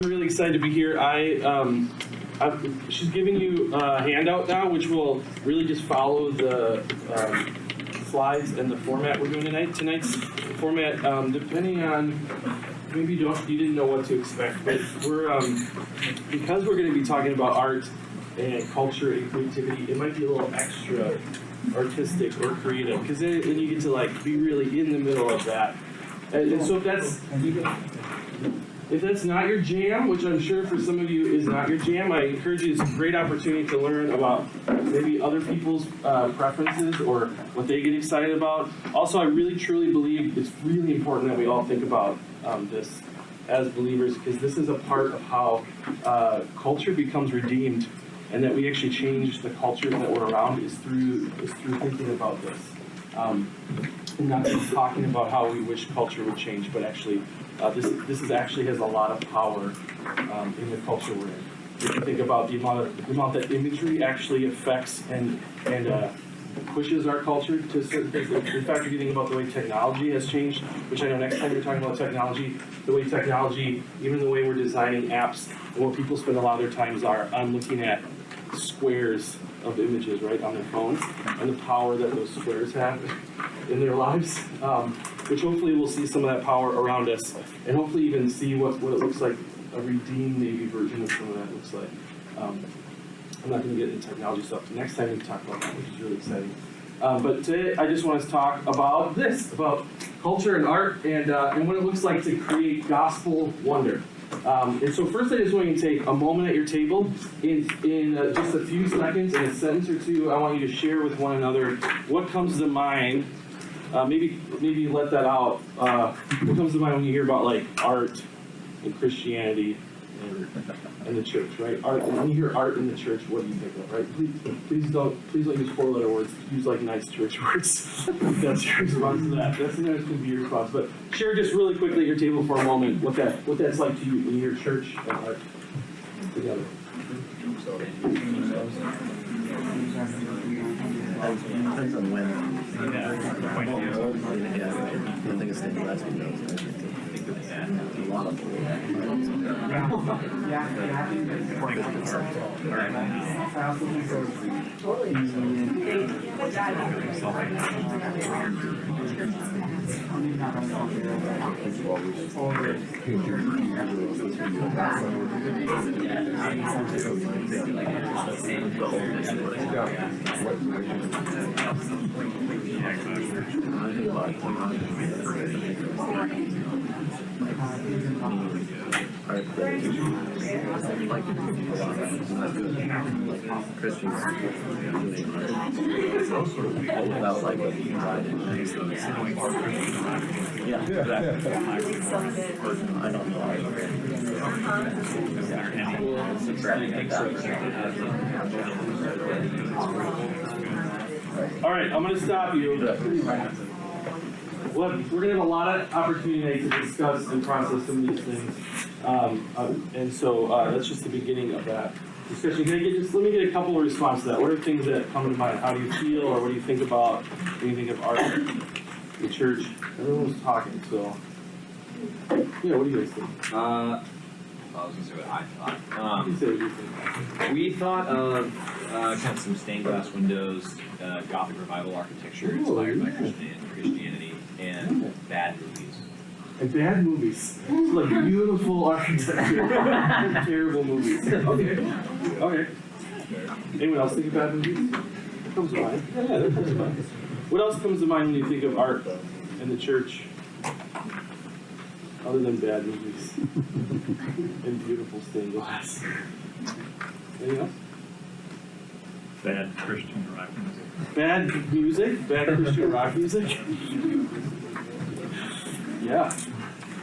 Really excited to be here. She's giving you a handout now, which will really just follow the slides and the format we're doing tonight. Tonight's format, depending on maybe you didn't know what to expect, but because we're going to be talking about art and culture and creativity, it might be a little extra artistic or creative, because then you get to be really in the middle of that. And so if that's not your jam, which I'm sure for some of you is not your jam, I encourage you. It's a great opportunity to learn about maybe other people's preferences or what they get excited about. Also, I really truly believe it's really important that we all think about this as believers, because this is a part of how culture becomes redeemed, and that we actually change the cultures that we're around is through thinking about this. And not just talking about how we wish culture would change, but actually this actually has a lot of power in the culture we're in. If you think about the amount that imagery actually affects and pushes our culture to certain things. In fact, if you think about the way technology has changed, which I know next time we're talking about technology, the way technology, even the way we're designing apps, and what people spend a lot of their times on looking at squares of images, right, on their phones, and the power that those squares have in their lives, which hopefully we'll see some of that power around us, and hopefully even see what it looks like, a redeemed maybe version of some of that looks like. I'm not going to get into technology stuff. Next time we can talk about that, which is really exciting. But today I just want to talk about this, about culture and art, and what it looks like to create gospel wonder. And so first I just want you to take a moment at your table in just a few seconds, in a sentence or two. I want you to share with one another what comes to mind. Maybe let that out. What comes to mind when you hear about art and Christianity and the church, right? Art. When you hear art in the church, what do you think of, right? Please don't use 4-letter words. Use nice church words. That's your response to that. That's going to be your response. But share just really quickly at your table for a moment what that's like to you when you hear church and art together. Depends on when. I think it's the last week. A lot of Christians without I don't know. All right, I'm going to stop you. We're going to have a lot of opportunity to discuss and process some of these things. And so that's just the beginning of that discussion. Let me get a couple of responses to that. What are things that come to mind? How do you feel, or what do you think about when you think of art, the church? Everyone's talking, so yeah. What do you guys think? I was going to say what I thought. You say what you think. We thought of kind of some stained glass windows, Gothic revival architecture inspired by Christianity, and bad movies. And bad movies. Like beautiful architecture. Terrible movies. Okay. Anyone else think of bad movies? That comes to mind. Yeah, that comes to mind. What else comes to mind when you think of art and the church? Other than bad movies. And beautiful stained glass. Anything else? Bad Christian rock music. Bad music? Bad Christian rock music? Yeah.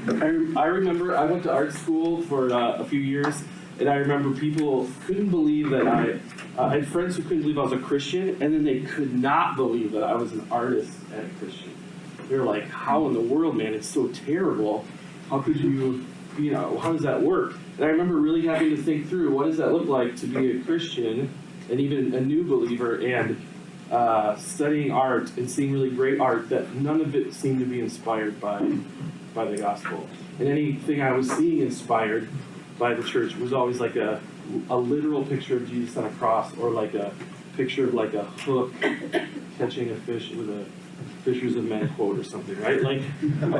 I remember I went to art school for a few years, and I remember people couldn't believe that I had friends who couldn't believe I was a Christian, and then they could not believe that I was an artist and a Christian. They were like, how in the world, man? It's so terrible. How could you how does that work? And I remember really having to think through, what does that look like to be a Christian and even a new believer, and studying art and seeing really great art that none of it seemed to be inspired by the gospel. And anything I was seeing inspired by the church was always like a literal picture of Jesus on a cross, or like a picture of like a hook catching a fish with a Fishers of Men quote or something, right? Like,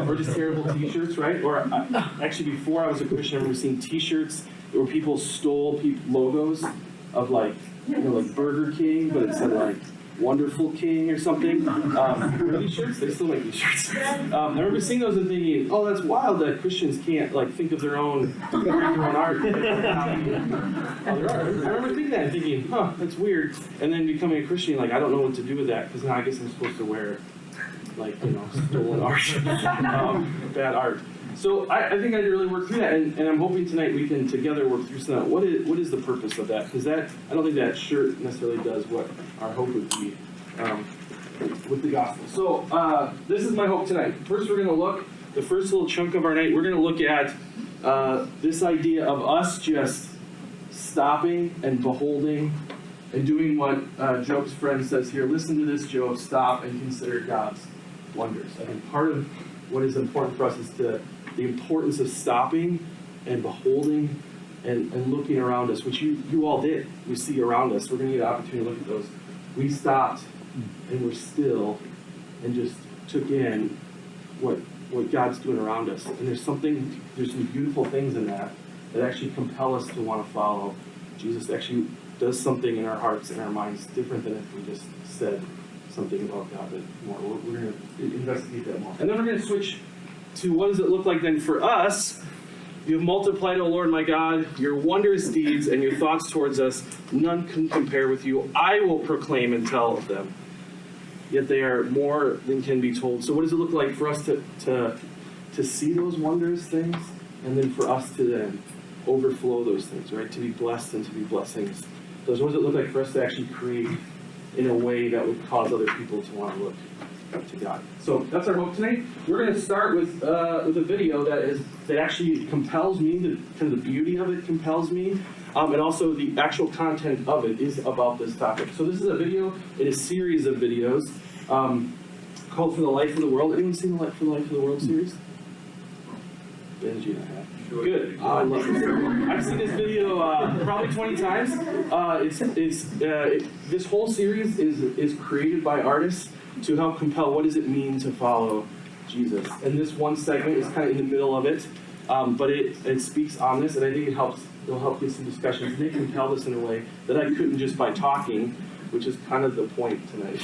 or just terrible T-shirts, right? Or actually, before I was a Christian, I remember seeing T-shirts where people stole logos of like, like Burger King, but it said like Wonderful King or something. Remember these shirts? They still make these shirts. I remember seeing those and thinking, oh, that's wild that Christians can't like think of their own art. I remember thinking that and thinking, huh, that's weird. And then becoming a Christian, like, I don't know what to do with that, because now I guess I'm supposed to wear like, stolen art, bad art. So I think I really worked through that, and I'm hoping tonight we can together work through some of that. What is the purpose of that? Because I don't think that shirt necessarily does what our hope would be with the gospel. So this is my hope tonight. First, we're going to look, the first little chunk of our night, we're going to look at this idea of us just stopping and beholding and doing what Job's friend says here. Listen to this, Job, stop and consider God's wonders. I think part of what is important for us is the importance of stopping and beholding and looking around us, which you all did. We see around us. We're going to get an opportunity to look at those. We stopped and we're still and just took in what God's doing around us. And there's some beautiful things in that actually compel us to want to follow Jesus. Actually does something in our hearts and our minds different than if we just said something about God. But more, we're going to investigate that more. And then we're going to switch to what does it look like then for us. You have multiplied, O Lord my God, your wondrous deeds and your thoughts towards us. None can compare with you. I will proclaim and tell of them. Yet they are more than can be told. So what does it look like for us to see those wondrous things, and then for us to then overflow those things, right? To be blessed and to be blessings. What does it look like for us to actually create in a way that would cause other people to want to look to God? So that's our hope tonight. We're going to start with a video that actually compels me. The beauty of it compels me, and also the actual content of it is about this topic. So this is a video in a series of videos called "For the Life of the World." Anyone seen the "For the Life of the World" series? Benji and I have. Good. I love this. I've seen this video probably 20 times. This whole series is created by artists to help compel what does it mean to follow Jesus. And this one segment is kind of in the middle of it, but it speaks on this, and I think it'll help get some discussions. And they compel this in a way that I couldn't just by talking, which is kind of the point tonight,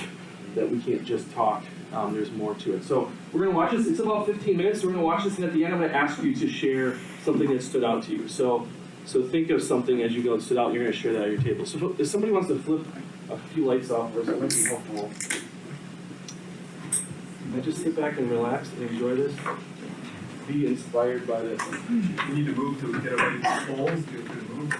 that we can't just talk. There's more to it. So we're going to watch this. It's about 15 minutes. So we're going to watch this, and at the end I'm going to ask you to share something that stood out to you. So think of something as you go that stood out, and you're going to share that at your table. So if somebody wants to flip a few lights off for us, that might be helpful. And just sit back and relax and enjoy this. Be inspired by this. We need to move to get away from the poles. Get to the move.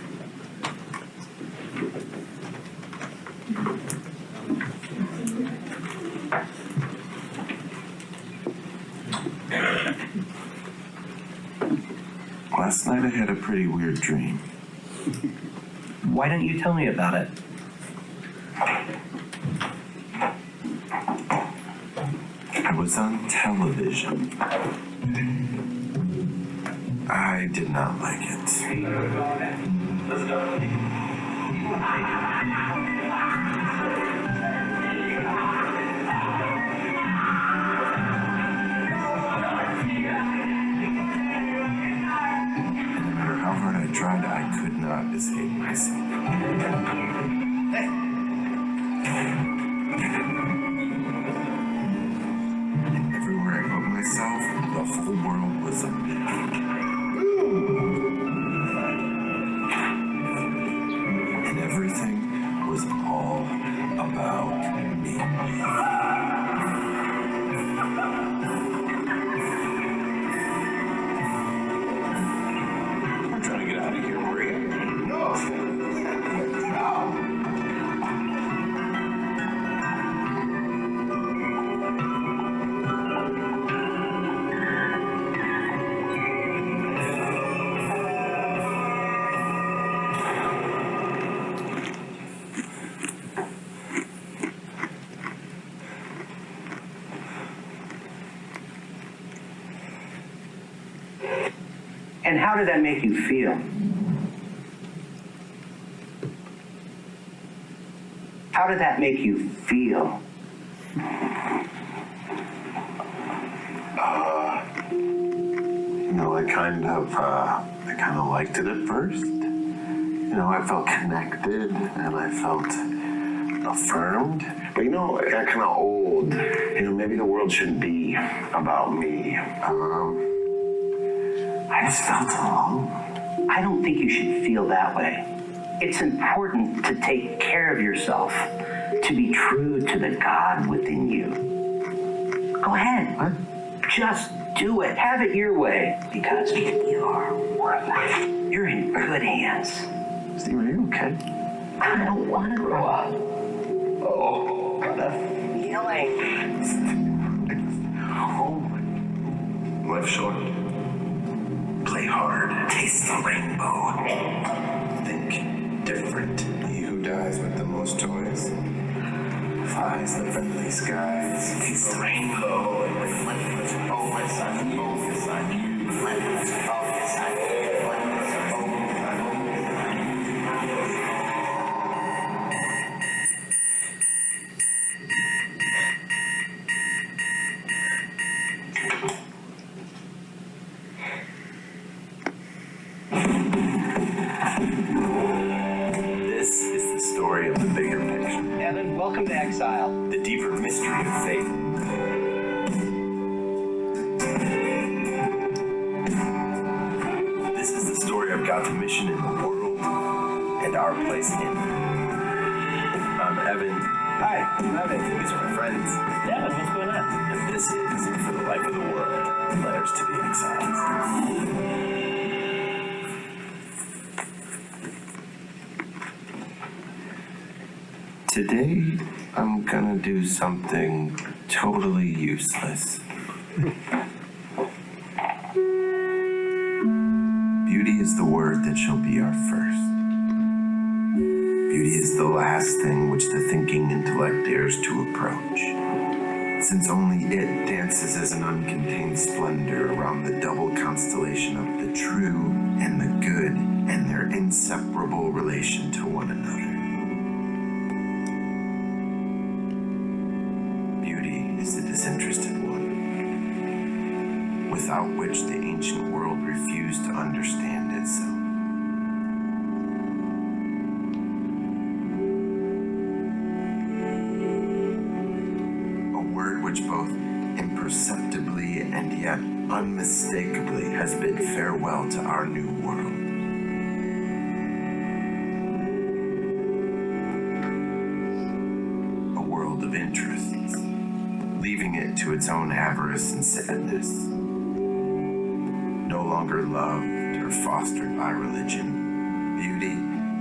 Last night I had a pretty weird dream. Why don't you tell me about it? I was on television. I did not like it. No matter how hard I tried, I could not escape myself. Everywhere I put myself, the whole world was a me. And everything was all about me. I'm trying to get out of here, Maria. No! No! And how did that make you feel? How did that make you feel? I kind of liked it at first. I felt connected and I felt affirmed. But I got kind of old. Maybe the world shouldn't be about me. I just felt alone. I don't think you should feel that way. It's important to take care of yourself, to be true to the God within you. Go ahead. What? Just do it. Have it your way. Because you're worth it. You're in good hands. Steve, are you okay? I don't want to grow up. Oh, the feeling. Life short. Play hard. Taste the rainbow. Think different. He who dies with the most toys flies the friendly skies. Taste the rainbow. Oh, my son. Oh, my son. Oh, my son. This is the story of the bigger picture, Evan, welcome to exile. the deeper mystery of faith. This is the story of God's mission in the world and our place in it. I'm Evan. Hi, I'm Evan. These are my friends. Evan, what's going on? And this is For the Life of the World, Letters to the Exiles. Today, I'm gonna do something totally useless. Beauty is the word that shall be our first. Beauty is the last thing which the thinking intellect dares to approach, since only it dances as an uncontained splendor around the double constellation of the true and the good and their inseparable relation to one another. Is the disinterested one, without which the ancient world refused to understand itself. A word which both imperceptibly and yet unmistakably has bid farewell to our new world. A world of interests, leaving it to its own avarice and sadness. No longer loved or fostered by religion, beauty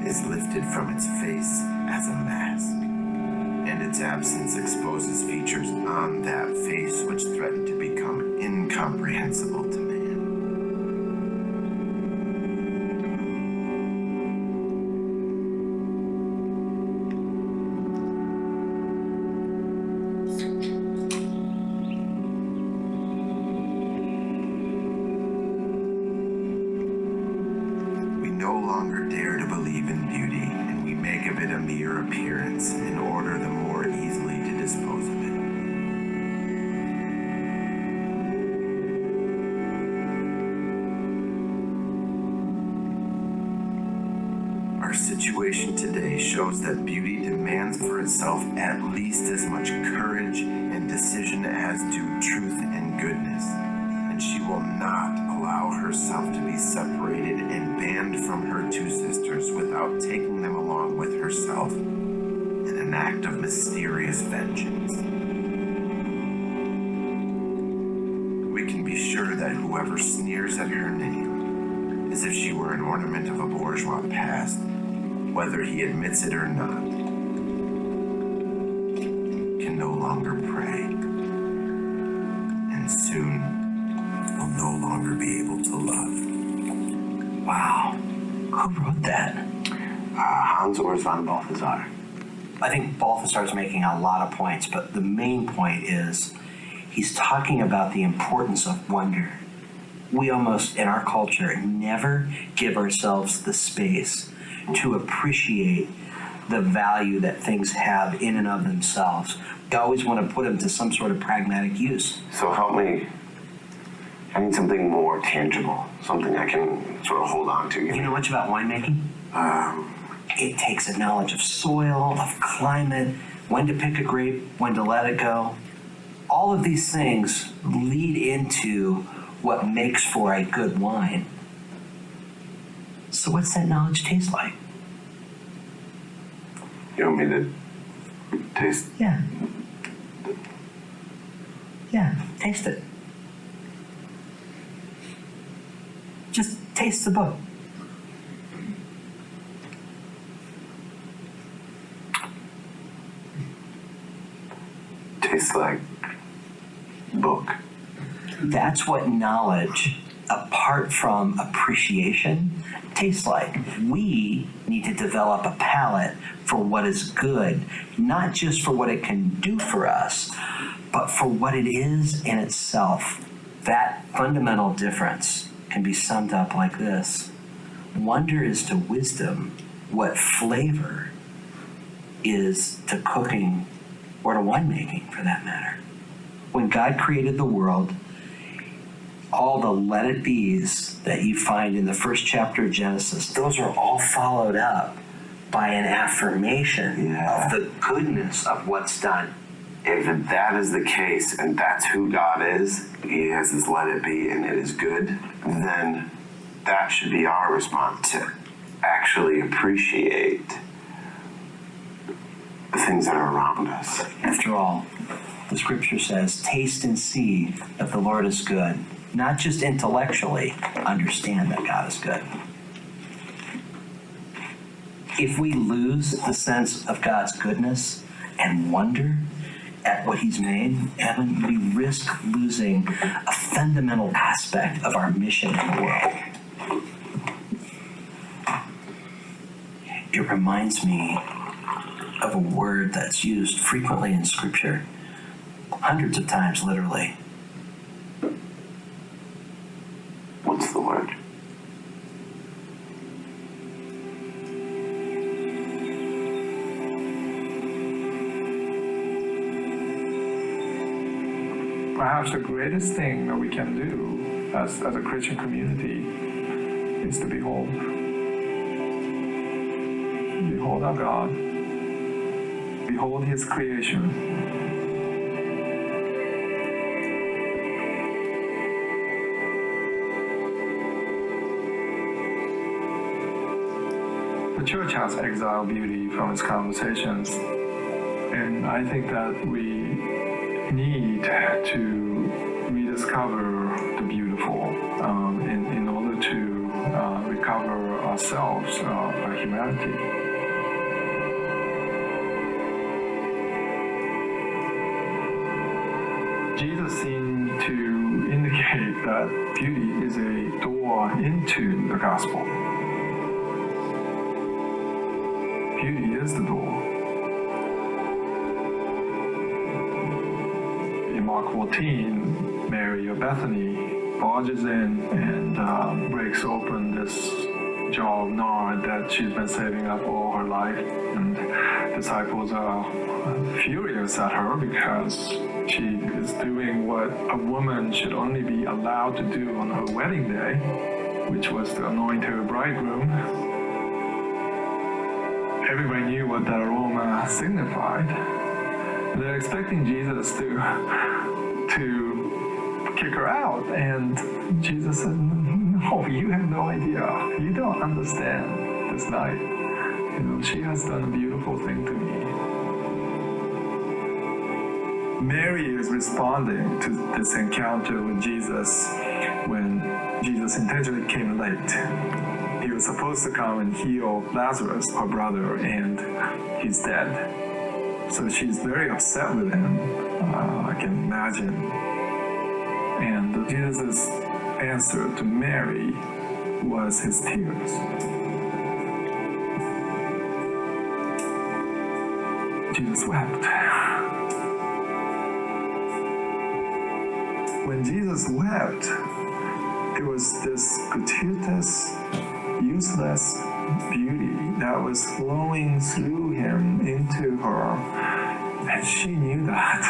is lifted from its face as a mask, and its absence exposes features on that face which threaten to become incomprehensible to man. No longer dare to believe in beauty, and we make of it a mere appearance in order the more easily to dispose of it. Our situation today shows that beauty demands for itself at least as much courage and decision as do truth and goodness, and she will not allow herself to be separated and banned from her two sisters without taking them along with herself in an act of mysterious vengeance. We can be sure that whoever sneers at her name, as if she were an ornament of a bourgeois past, whether he admits it or not, can no longer pray, and soon will no longer be able to love. Wow. Who wrote that? Hans Urs von Balthasar. I think Balthasar's making a lot of points, but the main point is he's talking about the importance of wonder. We almost, in our culture, never give ourselves the space to appreciate the value that things have in and of themselves. We always want to put them to some sort of pragmatic use. So help me. I need something more tangible, something I can sort of hold on to. You know much about winemaking? It takes a knowledge of soil, of climate, when to pick a grape, when to let it go. All of these things lead into what makes for a good wine. So what's that knowledge taste like? You want me to taste? Yeah. Yeah, taste it. Just taste the book. Tastes like book. That's what knowledge, apart from appreciation, tastes like. We need to develop a palate for what is good, not just for what it can do for us, but for what it is in itself. That fundamental difference can be summed up like this. Wonder is to wisdom what flavor is to cooking or to winemaking, for that matter. When God created the world, all the let it be's that you find in the first chapter of Genesis, those are all followed up by an affirmation of the goodness of what's done. If that is the case, and that's who God is, He has His let it be, and it is good, then that should be our response to actually appreciate the things that are around us. After all, the scripture says, taste and see that the Lord is good. Not just intellectually understand that God is good. If we lose the sense of God's goodness and wonder at what He's made, Evan, we risk losing a fundamental aspect of our mission in the world. It reminds me of a word that's used frequently in Scripture, hundreds of times literally. What's the word? Perhaps the greatest thing that we can do as a Christian community is to behold. Behold our God. Behold His creation. The church has exiled beauty from its conversations, and I think that we need to rediscover the beautiful in order to recover ourselves, our humanity. Jesus seemed to indicate that beauty is a door into the gospel. Beauty is the door. In Mark 14, Mary of Bethany barges in and breaks open this jar of nard that she's been saving up all her life. And disciples are furious at her because she is doing what a woman should only be allowed to do on her wedding day, which was to anoint her bridegroom. Everybody knew what that aroma signified. They're expecting Jesus to kick her out, and Jesus said, "No, you have no idea. You don't understand this night. You know, she has done a beautiful thing to me." Mary is responding to this encounter with Jesus when Jesus intentionally came late. He was supposed to come and heal Lazarus, her brother, and he's dead. So she's very upset with him, I can imagine. And Jesus' answer to Mary was his tears. Jesus wept. When Jesus wept, it was this gratuitous, useless beauty that was flowing through him into her, and she knew that.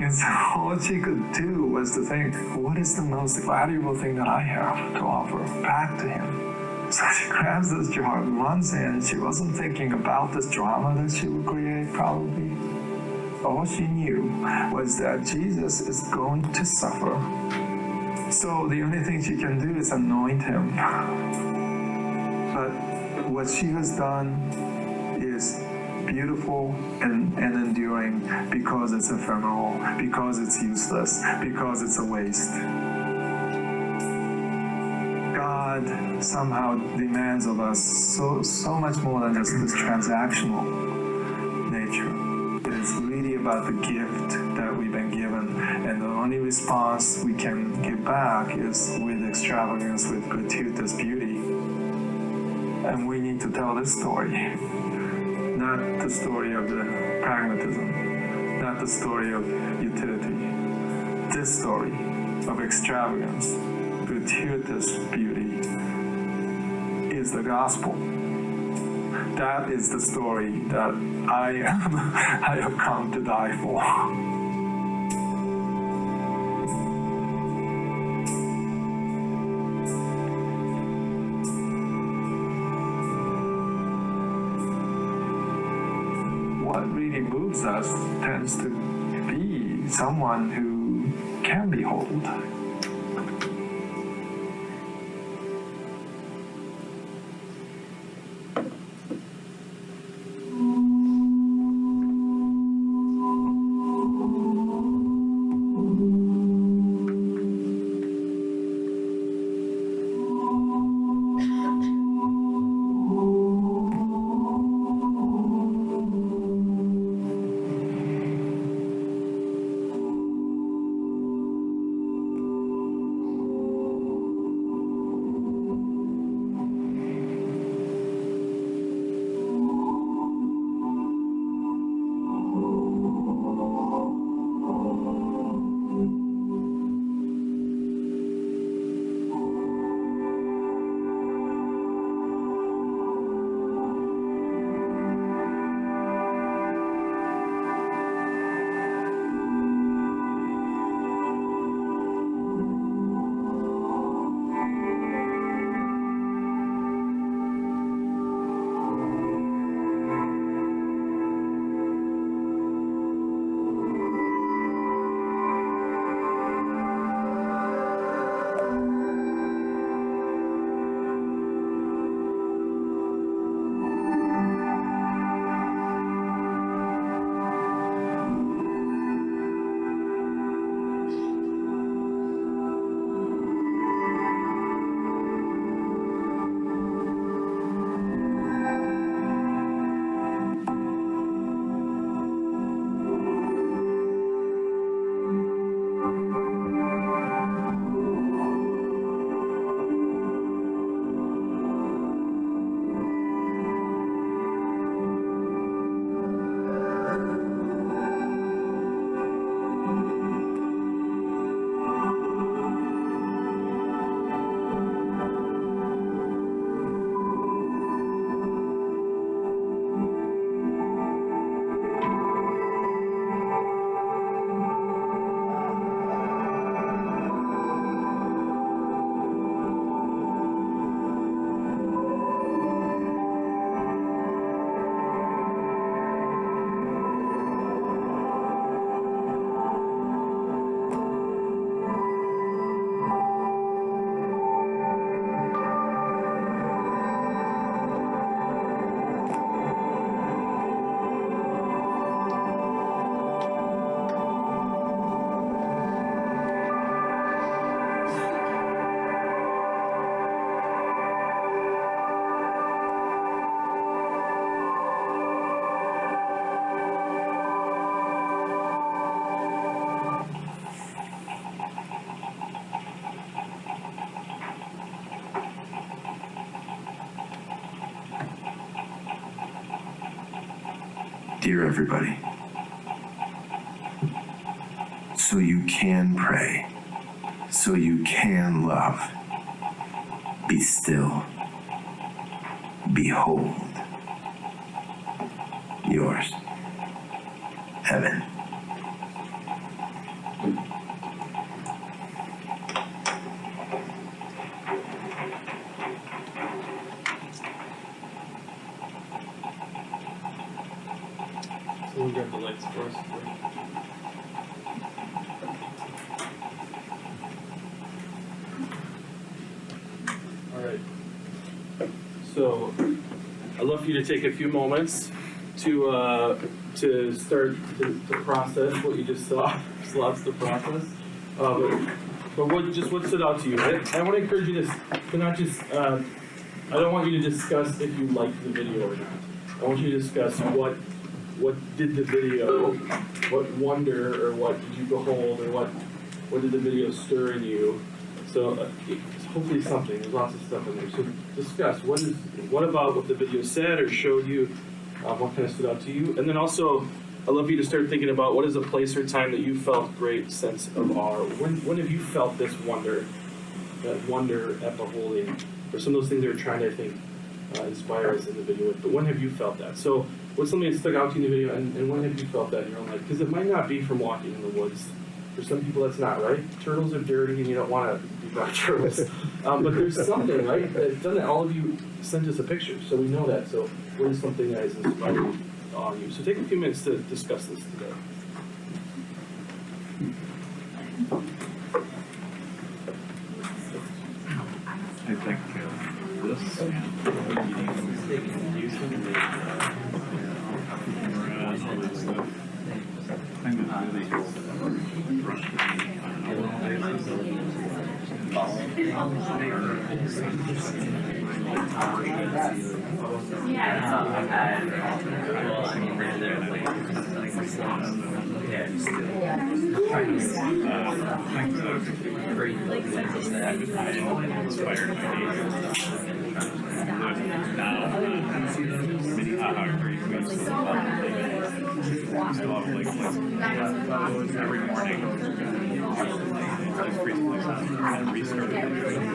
And so all she could do was to think, what is the most valuable thing that I have to offer back to him? So she grabs this jar, runs in. She wasn't thinking about this drama that she would create, probably. All she knew was that Jesus is going to suffer. So the only thing she can do is anoint him. But what she has done is beautiful and enduring because it's ephemeral, because it's useless, because it's a waste. God somehow demands of us so much more than just this transactional nature. It is really about the gift that we've been given, and the only response we can give back is with extravagance, with gratuitous beauty. And we need to tell this story, not the story of the pragmatism, not the story of utility. This story of extravagance, gratuitous beauty, is the gospel. That is the story that I have come to die for. What really moves us tends to be someone who can behold. Dear everybody, so you can pray, so you can love, be still Behold, yours, Evan. So we'll grab the lights first. All right. So I'd love for you to take a few moments to start to process what you just saw. There's lots to process. But what stood out to you? I want to encourage you to not just. I don't want you to discuss if you liked the video or not. I want you to discuss what did the video, what wonder or what did you behold or what did the video stir in you? So it's hopefully something. There's lots of stuff in there. So discuss what about what the video said or showed you, what kind of stood out to you, and then also I'd love you to start thinking about what is a place or time that you felt great sense of awe. When have you felt this wonder, that wonder at beholding, or some of those things that are trying to, I think, inspire us in the video with. But when have you felt that? So what's something that stuck out to you in the video, and when have you felt that in your own life? Because it might not be from walking in the woods. For some people, that's not, right? Turtles are dirty, and you don't want to be around turtles. But there's something, right? Doesn't all of you sent us a picture, so we know that. So what is something that has inspired on you? So take a few minutes to discuss this today. I think this every morning, I restarted out of here,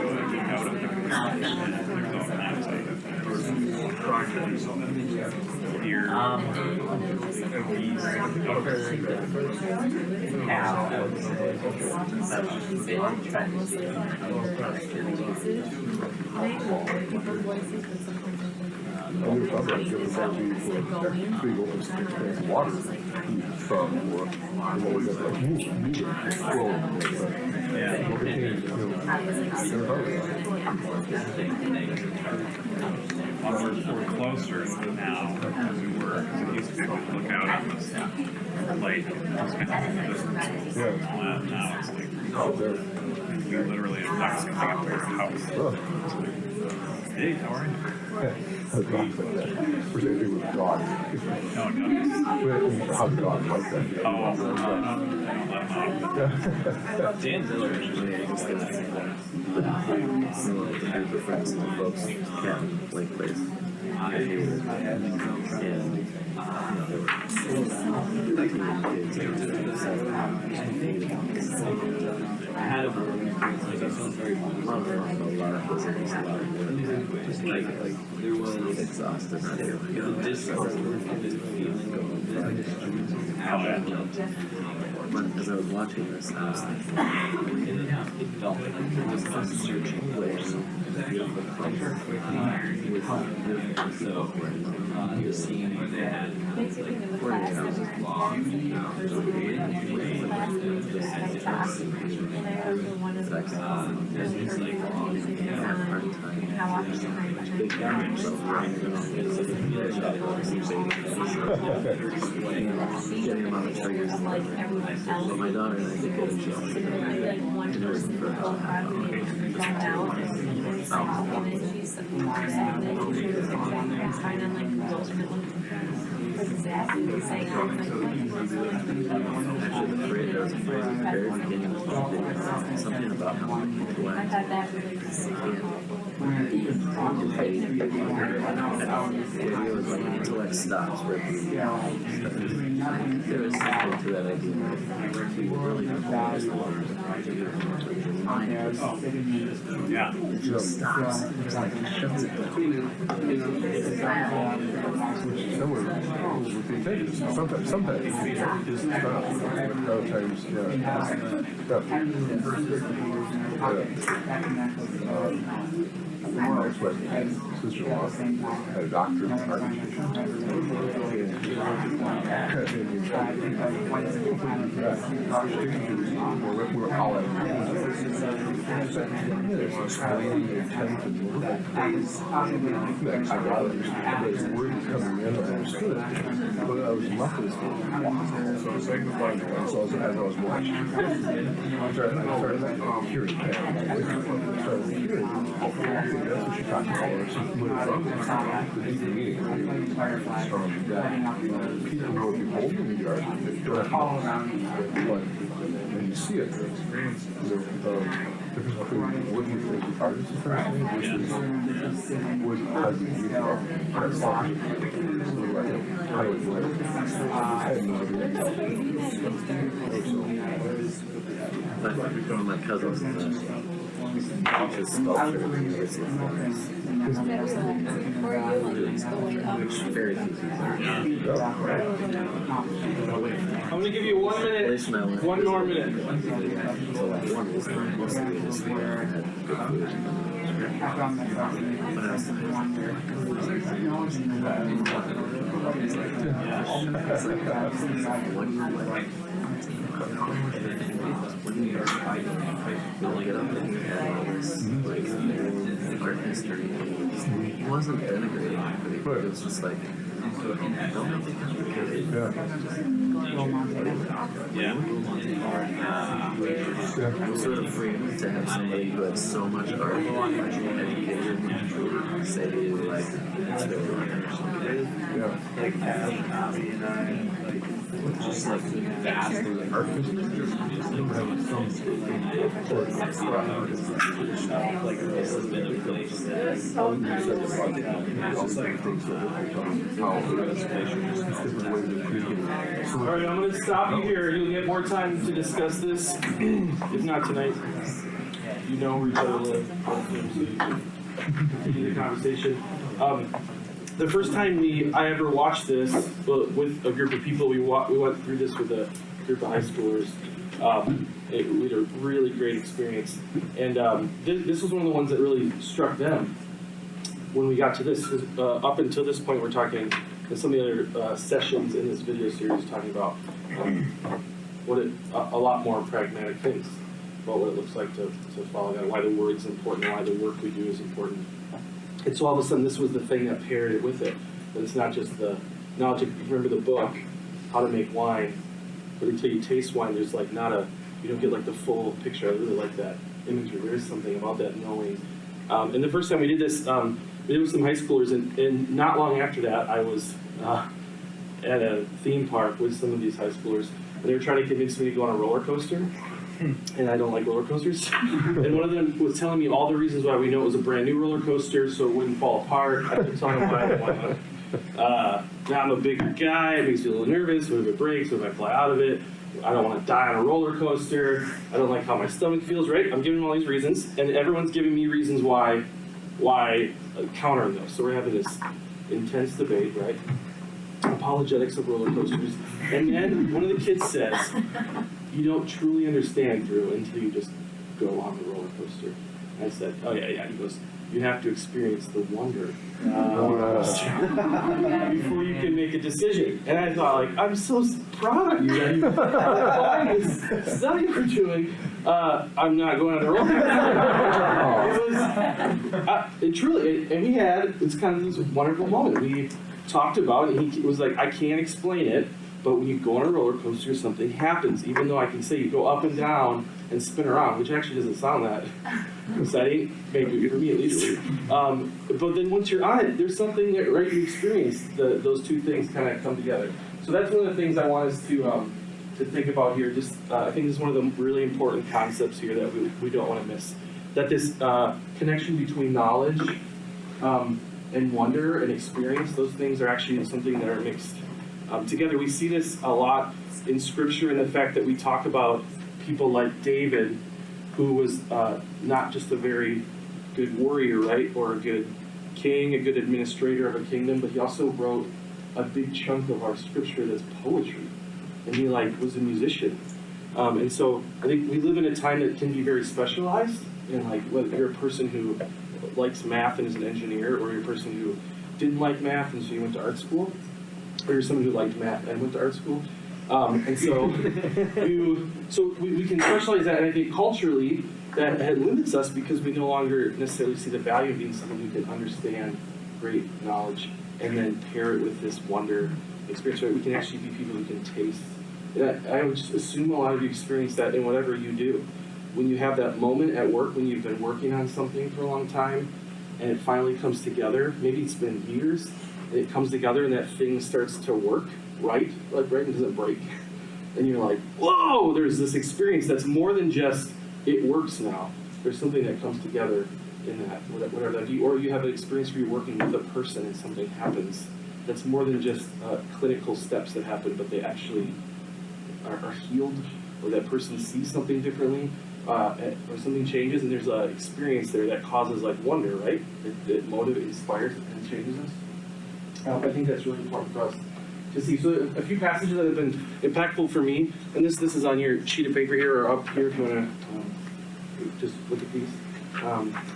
we're closer now than we were, because it used to be able to look out at this lake, just kind of distance. Now it's like, we literally have not something up to our house. Hey, how are you? We're saying it was God. No, no. How God like that. Dan Miller actually just some of the group of friends and folks can't link place. And they were I had a very just like there was exhausted there. The distance how that felt. But as I was watching this, I was like, it felt like it was a searching place. Beautiful pleasure. So the scene they had like 40 houses long. It's like big damage. Getting a lot of triggers. But my daughter and I did get a show. And it was the first Actually, the phrase that was at the very beginning of the video, something about how many people went. I thought that really was The idea was like intellect stops where there was something to that idea. You really don't always learn. Yeah. It just stops. It's like it shuts it down. Sometimes it just stops. Other times, my sister-in-law had a doctor of heart we're all there's explaining the intent and I got it. The word is coming in, I understood it. But I was muffled. So I was magnifying it. So as I was watching, I started hearing that. I started hearing that's what she talked about. The deep meaning. That people who are beholding the art, and you see it. Difference between what you think the artist is saying versus what has the meaning of that song. How do you like One of my cousins is a sculptor at the University of Florence. Which very few people are. I'm gonna give you 1 minute. One more minute. So like one was the most greatest thing I had good food. But I was when you only get up and you had all this like art history, he wasn't denigrating anybody, but it was just like don't make it complicated. I'm sort of free to have somebody who had so much art educated and say like it's very just like vastly art like this has been a place All right, I'm going to stop you here. You'll get more time to discuss this, if not tonight. You know where each other live. Continue the conversation. The first time I ever watched this with a group of people, we went through this with a group of high schoolers. We had a really great experience. And this was one of the ones that really struck them when we got to this. Up until this point, we're talking, and some of the other sessions in this video series talking about a lot more pragmatic things about what it looks like to follow God, why the word's important, why the work we do is important. And so all of a sudden, this was the thing that paired it with it. But it's not just the knowledge. If you remember the book, How to Make Wine, but until you taste wine, there's like you don't get like the full picture. I really like that imagery. There is something about that knowing. And the first time we did this, we did it with some high schoolers, and not long after that, I was at a theme park with some of these high schoolers, and they were trying to convince me to go on a roller coaster. And I don't like roller coasters. And one of them was telling me all the reasons why we know it was a brand new roller coaster so it wouldn't fall apart. I kept telling him why I didn't want to. Now I'm a bigger guy, it makes me a little nervous. What if it breaks? What if I fly out of it? I don't want to die on a roller coaster. I don't like how my stomach feels, right? I'm giving them all these reasons, and everyone's giving me reasons why countering those. So we're having this intense debate, right? Apologetics of roller coasters. And then one of the kids says, "You don't truly understand, Drew, until you just go on the roller coaster." I said, "Oh yeah." He goes, "You have to experience the wonder before you can make a decision." And I thought, like, I'm so proud of you that you applied this study we're doing. I'm not going on the roller coaster. It truly, and we had, it's kind of this wonderful moment. We talked about it, and he was like, "I can't explain it, but when you go on a roller coaster, something happens. Even though I can say you go up and down and spin around," which actually doesn't sound that exciting, maybe for me at least. But then once you're on it, there's something that, right, you experience, those two things kind of come together. So that's one of the things I want us to think about here. Just I think this is one of the really important concepts here that we don't want to miss. That this connection between knowledge and wonder and experience, those things are actually something that are mixed together. We see this a lot in Scripture in the fact that we talk about people like David, who was not just a very good warrior, right, or a good king, a good administrator of a kingdom, but he also wrote a big chunk of our Scripture that's poetry, and he was a musician. And so I think we live in a time that can be very specialized, and whether you're a person who likes math and is an engineer, or you're a person who didn't like math and so you went to art school, or you're someone who liked math and went to art school. And so we can specialize that, and I think culturally that limits us because we no longer necessarily see the value of being someone who can understand great knowledge and then pair it with this wonder experience, right? We can actually be people who can taste. And I would just assume a lot of you experience that in whatever you do. When you have that moment at work when you've been working on something for a long time and it finally comes together, maybe it's been years, and it comes together and that thing starts to work right and doesn't break. And you're like, whoa, there's this experience that's more than just it works now. There's something that comes together in that, whatever that be. Or you have an experience where you're working with a person and something happens that's more than just clinical steps that happen, but they actually are healed, or that person sees something differently, or something changes, and there's an experience there that causes wonder, right? It motivates, inspires, and changes us. I think that's really important for us to see. So a few passages that have been impactful for me, and this is on your sheet of paper here or up here if you want to just look at these.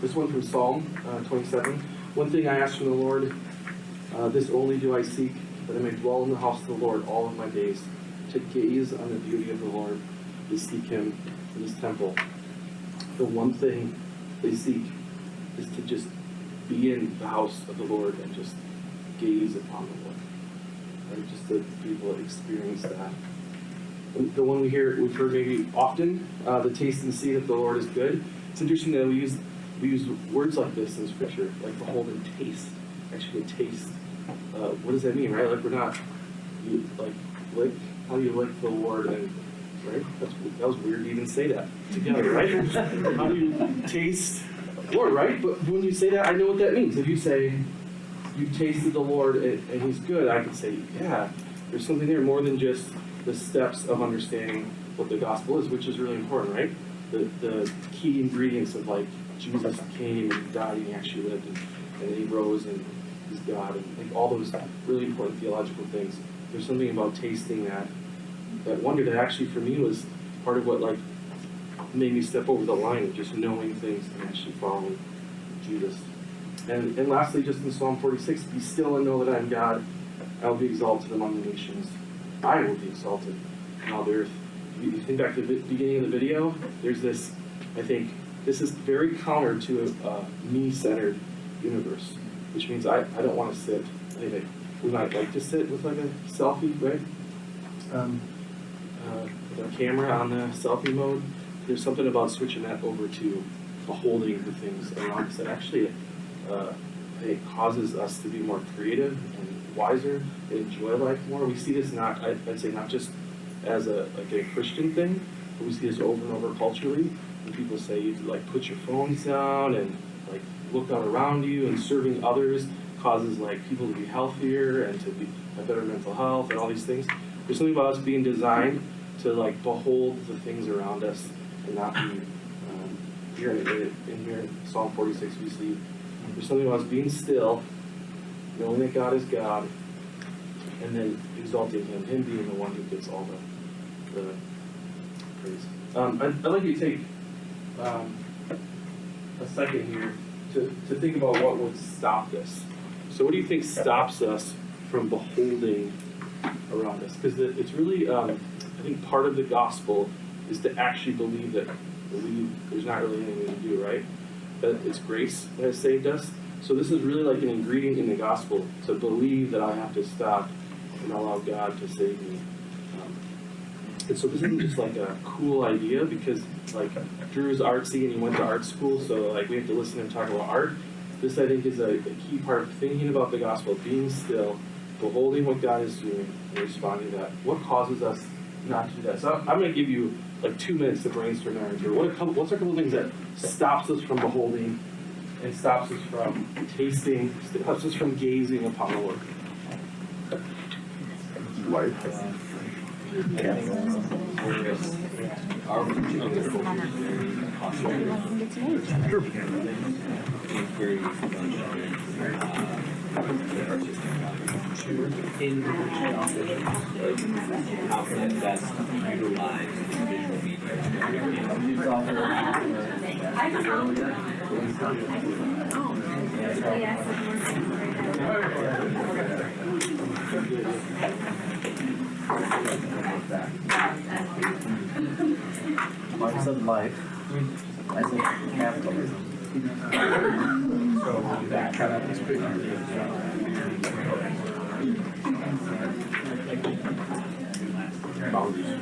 This one from Psalm 27. One thing I ask from the Lord, this only do I seek, that I may dwell in the house of the Lord all of my days, to gaze on the beauty of the Lord, to seek him in his temple. The one thing they seek is to just be in the house of the Lord and just gaze upon the Lord. Right? Just to be able to experience that. The one we've heard maybe often, the taste and see that the Lord is good. It's interesting that we use words like this in Scripture, like behold and taste. Actually, a taste. What does that mean, right? We're not lick. How do you lick the Lord? And right, that was weird to even say that together, right? How do you taste the Lord, right? But when you say that, I know what that means. If you say you've tasted the Lord and He's good, I can say, yeah, there's something there more than just the steps of understanding what the gospel is, which is really important, right? The key ingredients of Jesus came and died and He actually lived and then He rose and He's God and all those really important theological things. There's something about tasting that wonder that actually for me was part of what made me step over the line of just knowing things and actually following Jesus. And lastly, just in Psalm 46, be still and know that I am God. I will be exalted among the nations. I will be exalted in all the earth. You think back to the beginning of the video, there's this, I think, this is very counter to a me-centered universe, which means I don't want to sit. We might like to sit with a selfie, right? With our camera on the selfie mode. There's something about switching that over to beholding the things around us that actually it causes us to be more creative and wiser and enjoy life more. We see this I'd say not just as a Christian thing, but we see this over and over culturally. When people say you put your phones down and look out around you, and serving others causes people to be healthier and to have better mental health and all these things. There's something about us being designed to behold the things around us and not be here in Psalm 46 we see there's something about us being still, knowing that God is God, and then exalting Him being the one who gets all the praise. I'd like you to take a second here to think about what would stop this. So what do you think stops us from beholding around us? Because it's really, I think part of the gospel is to actually believe there's not really anything we can do, right? That it's grace that has saved us. So this is really an ingredient in the gospel, to believe that I have to stop and allow God to save me. And so this isn't just a cool idea because Drew's artsy and he went to art school, so we have to listen to him talk about art. This I think is a key part of thinking about the gospel, being still, beholding what God is doing, and responding to that. What causes us not to do that? So I'm going to give you 2 minutes to brainstorm that. What's a couple of things that stops us from beholding and stops us from tasting, stops us from gazing upon the Lord. Life. How can best utilize visual Marks of life as in capitalism. So that kind of is big. Boundaries.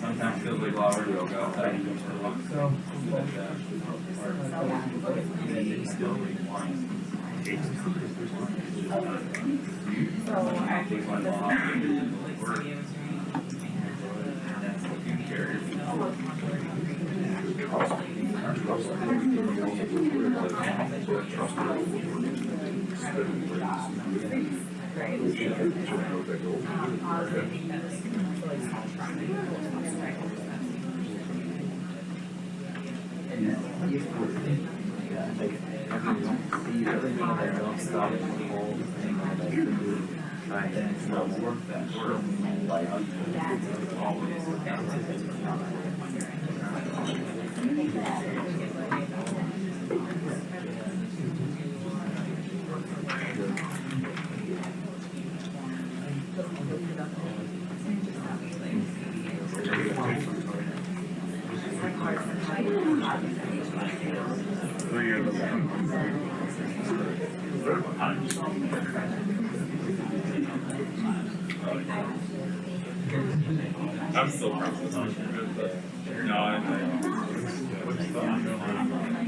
sometimes feels like law real I'm still processing it, but no, what's the underlying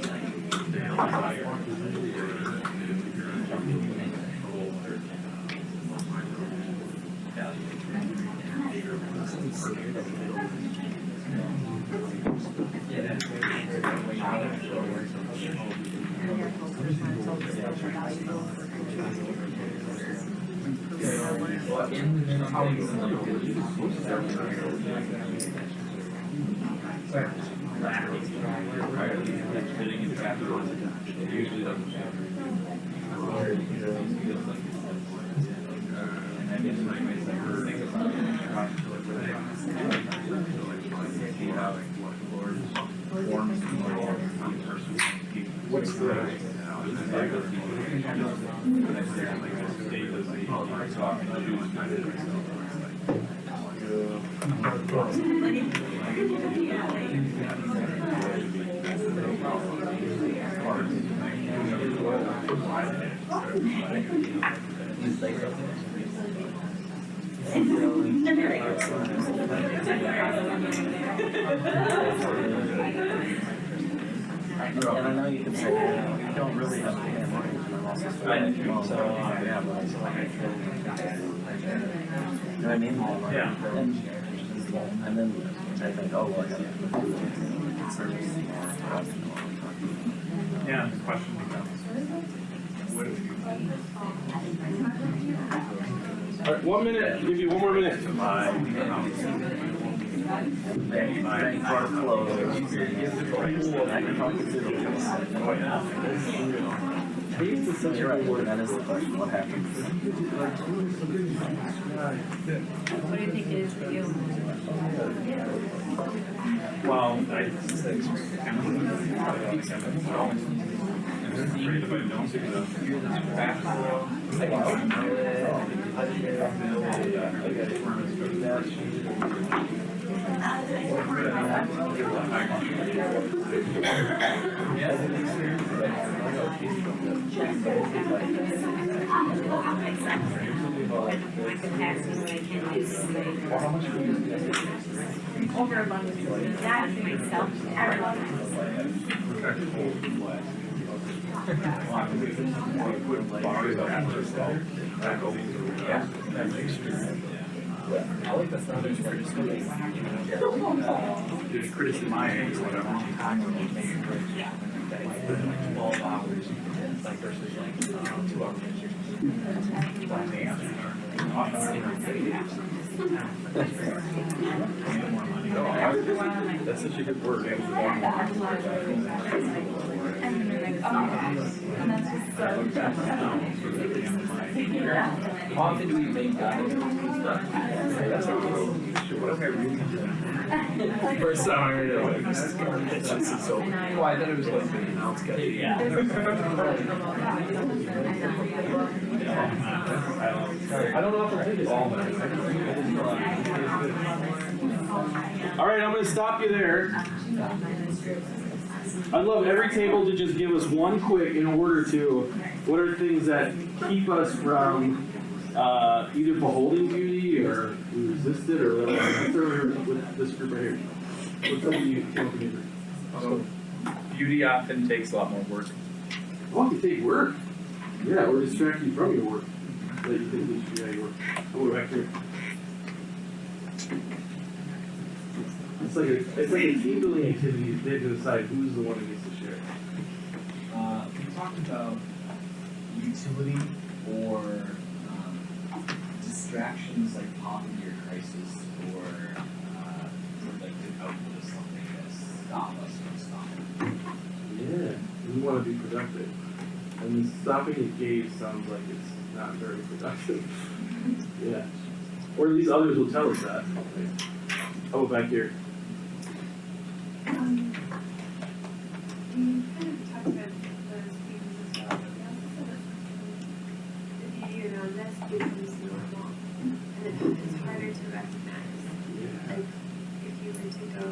And I know you can say, you don't really have a family. I'm also still like, well, so, yeah, but I still like it. You know what I mean? Yeah. And then I think, oh, well, I gotta service. Yeah, the question becomes, what if you All right, 1 minute, give you 1 more minute. Thank for clothes. I can talk you through the You're right, that is the question, what happens? What do you think it is for you? well, I think if I don't do My capacity, what I can do is over abundance. That myself, everyone. That's such a good word. How often do we make that? First time I heard it, like, Well, I thought it was like the announced guy. I don't know if I'll take it all. All right, I'm going to stop you there. I'd love every table to just give us one quick in order to what are things that keep us from either beholding beauty or we resist it or whatever with this group right here. What's something you came up with? Beauty often takes a lot more work. Oh, it can take work. Yeah, or distract you from your work. That you think we should do your work. I'll go back here. It's like a team building activity. They have to decide who's the one who gets to share. We talked about utility or distractions like popping your crisis or like the output of something that stop us from stopping. Yeah, we want to be productive. And stopping a gaze sounds like it's not very productive. Yeah. Or at least others will tell us that. How about back here? We kind of talked about those things as well, but we also said that the beauty around this becomes normal, and it's harder to recognize. Like, if you were to go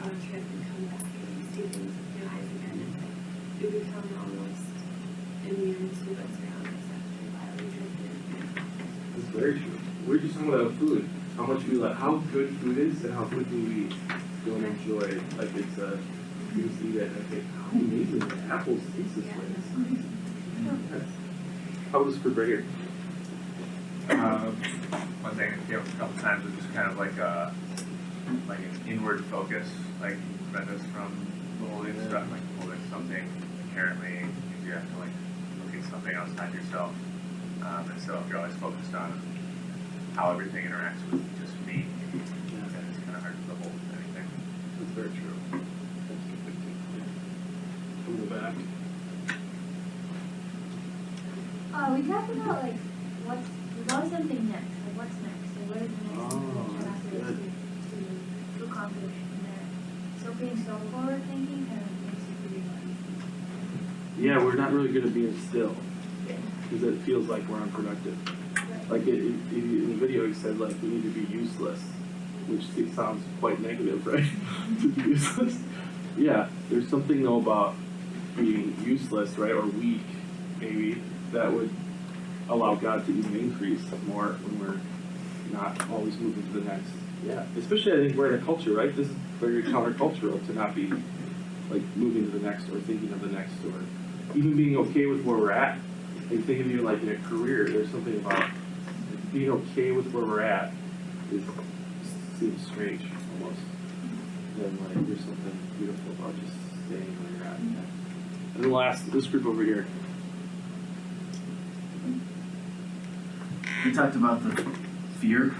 on a trip and come back and you see things with your eyes again, it's like you become almost immune to what's around us after a while. That's very true. We're just talking about food. How much we like, how good food is, and how quickly we don't enjoy it. Like it's you just eat it and I think, how amazing the apples taste this way. How was this for Brigger? One thing that came up a couple times was just kind of like an inward focus, like prevent us from holding stuff, like holding something inherently means you have to like look at something outside yourself. And so if you're always focused on how everything interacts with just me, then it's kind of hard to behold anything. That's very true. From the back. We talked about like what was something next, like what's next, like what is the next thing that you have to accomplish from there. So being so forward thinking kind of makes it pretty fun. Yeah, we're not really good at being still because it feels like we're unproductive. Like in the video, he said like we need to be useless, which sounds quite negative, right? To be useless. Yeah, there's something though about being useless, right, or weak, maybe that would allow God to even increase more when we're not always moving to the next. Yeah, especially I think we're in a culture, right? This is very countercultural to not be like moving to the next or thinking of the next or even being okay with where we're at. And think of you like in a career, there's something about being okay with where we're at seems strange almost. Then like there's something beautiful about just staying where you're at. And then last, this group over here. We talked about the fear,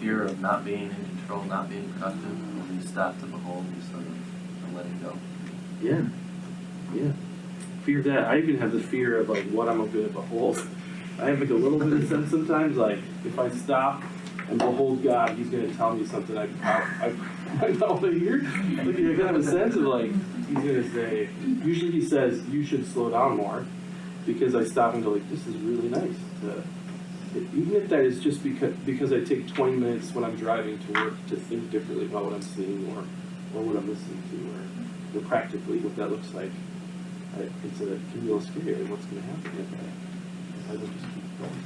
fear of not being in control, not being productive. When you stop to behold instead of letting go. Yeah, yeah. Fear of that. I even have the fear of like what I'm going to behold. I have like a little bit of sense sometimes, like if I stop and behold God, He's going to tell me something I don't want to hear. Like I kind of have a sense of like He's going to say. Usually He says you should slow down more, because I stop and go like this is really nice. Even if that is just because I take 20 minutes when I'm driving to work to think differently about what I'm seeing or what I'm listening to or practically what that looks like. It can be a little scary. Like what's going to happen if I don't just keep going?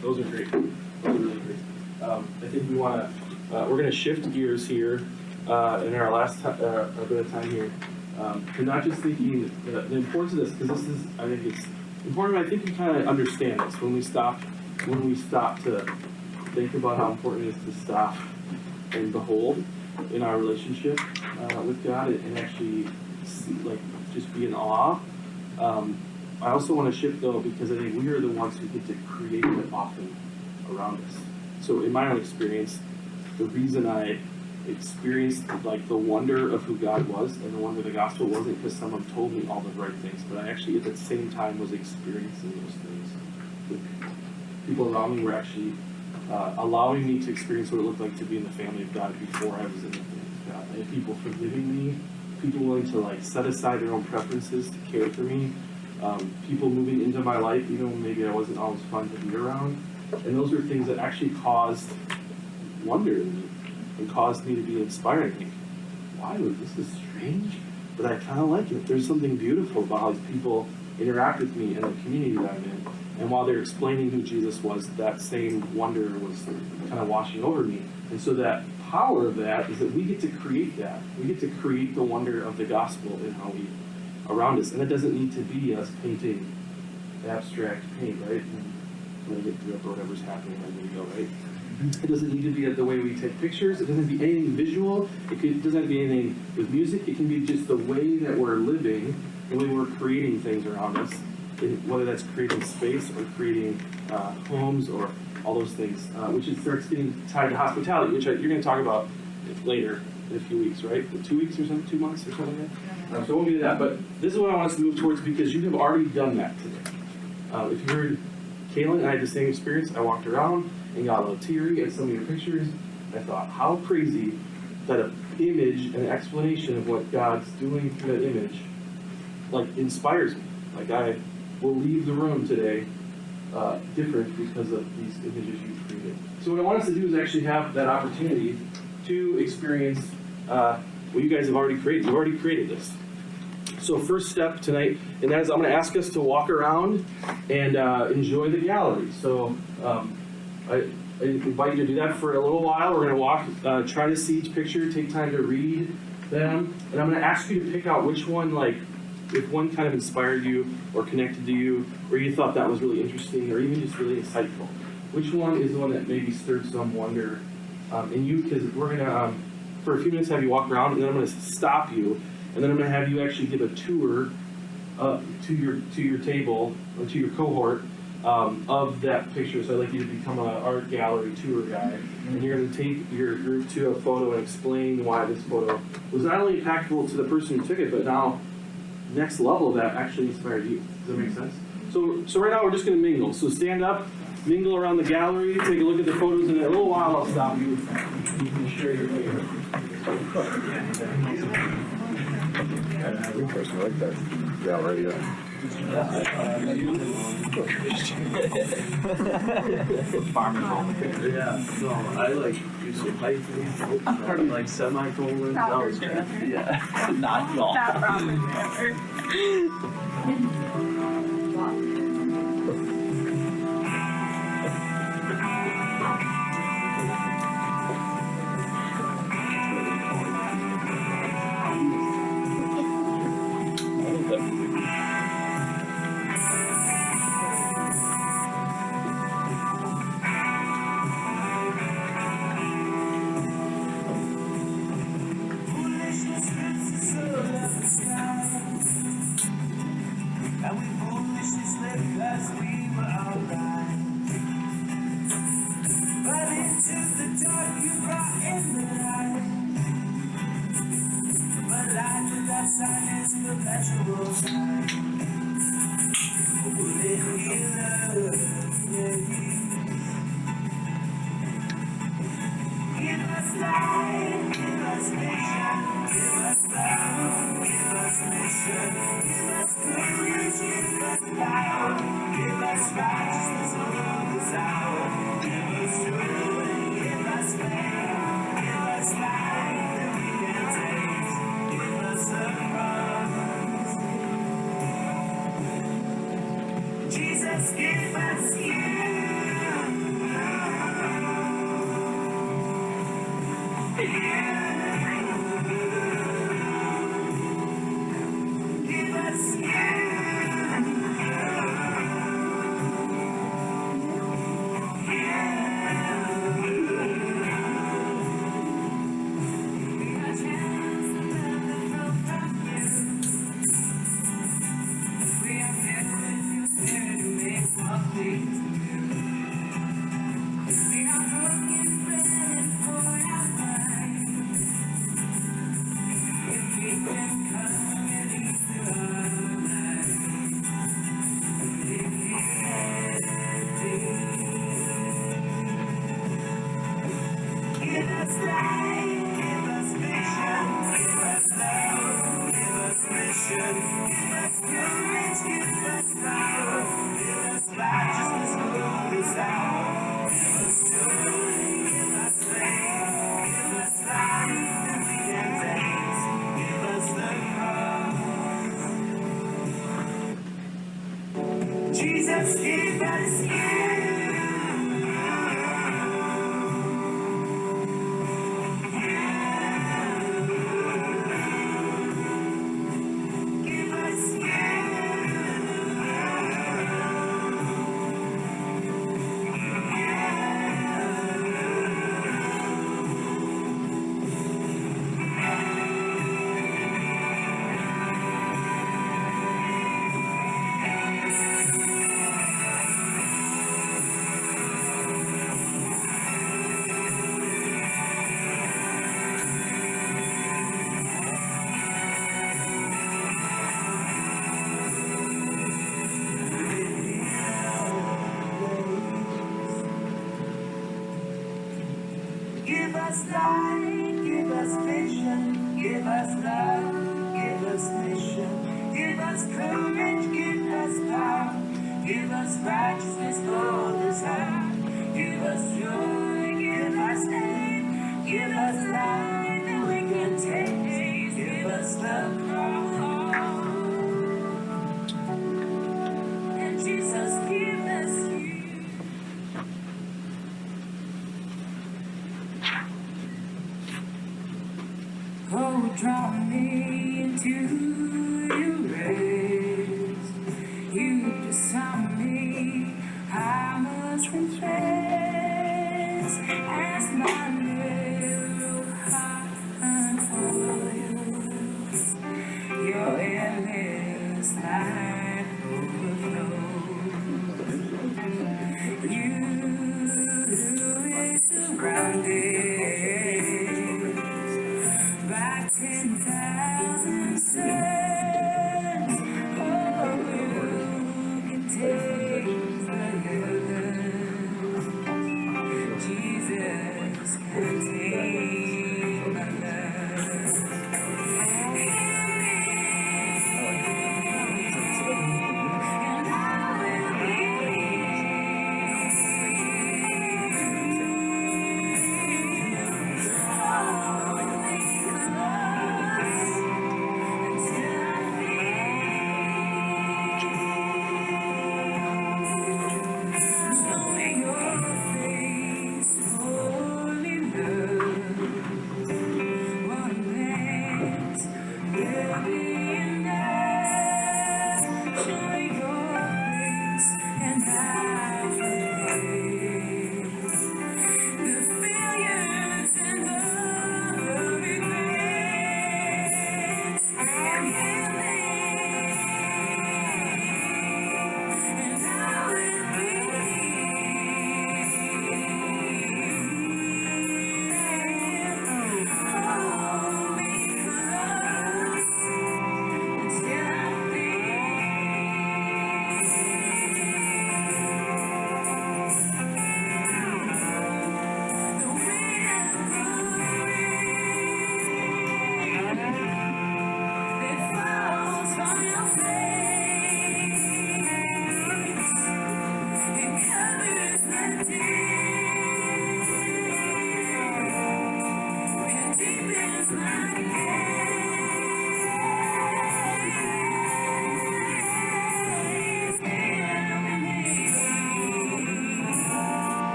Those are great. Those are really great. I think we want to. We're going to shift gears here in our last bit of time here. And not just thinking the importance of this, because this is, I think it's important. I think we kind of understand this when we stop to think about how important it is to stop and behold in our relationship with God, and actually see, like, just be in awe. I also want to shift though, because I think we are the ones who get to create it often around us. So in my own experience, the reason I experienced like the wonder of who God was and the wonder of the gospel wasn't because someone told me all the right things, but I actually at the same time was experiencing those things. The people around me were actually allowing me to experience what it looked like to be in the family of God before I was in the family of God. I had people forgiving me, people willing to like set aside their own preferences to care for me, people moving into my life even when maybe I wasn't always fun to be around. And those are things that actually caused wonder in me and caused me to be inspired. I think, why would this is strange, but I kind of like it. There's something beautiful about how these people interact with me and the community that I'm in. And while they're explaining who Jesus was, that same wonder was kind of washing over me. And so that power of that is that we get to create that. We get to create the wonder of the gospel in how we around us. And it doesn't need to be us painting abstract paint, right? And when we get through up or whatever's happening, then we go, right? It doesn't need to be the way we take pictures. It doesn't have to be anything visual. It doesn't have to be anything with music. It can be just the way that we're living, the way we're creating things around us, whether that's creating space or creating homes or all those things, which starts getting tied to hospitality, which you're going to talk about later in a few weeks, right? 2 weeks or something, 2 months or something like that. So I won't get to that, but this is what I want us to move towards because you have already done that today. If you heard Kaylin and I had the same experience, I walked around and got a little teary at some of your pictures. I thought, how crazy that an image and an explanation of what God's doing through that image, like, inspires me. Like, I will leave the room today different because of these images you've created. So what I want us to do is actually have that opportunity to experience what you guys have already created. You've already created this. So first step tonight, and that is I'm going to ask us to walk around and enjoy the gallery. So I invite you to do that for a little while. We're going to walk, try to see each picture, take time to read them, and I'm going to ask you to pick out which one, like, if one kind of inspired you or connected to you, or you thought that was really interesting or even just really insightful. Which one is the one that maybe stirred some wonder in you? Because we're going to, for a few minutes, have you walk around, and then I'm going to stop you, and then I'm going to have you actually give a tour to your table, or to your cohort, of that picture. So I'd like you to become an art gallery tour guide. And you're going to take your group to a photo and explain why this photo was not only impactful to the person who took it, but now next level of that actually inspired you. Does that make sense? So right now we're just going to mingle. So stand up, mingle around the gallery, take a look at the photos, and in a little while I'll stop you. You can share your favorite. Interesting, I like that gallery. Yeah, so I like usually hyphen, probably like semicolon. That was great. Yeah, not at all. Not proper grammar. Jesus, give us Give us light, give us vision, give us love, give us mission, give us courage, give us power, give us righteousness for this hour, give us joy, give us faith, give us life that we can taste, give us the cross, and Jesus, give us you. Oh, draw me into your rays. You disarm me. I must confess as my little heart unfolds. Your endless light overflows. You is surrounded by 10,000 suns. Oh, you can take the heaven. Jesus can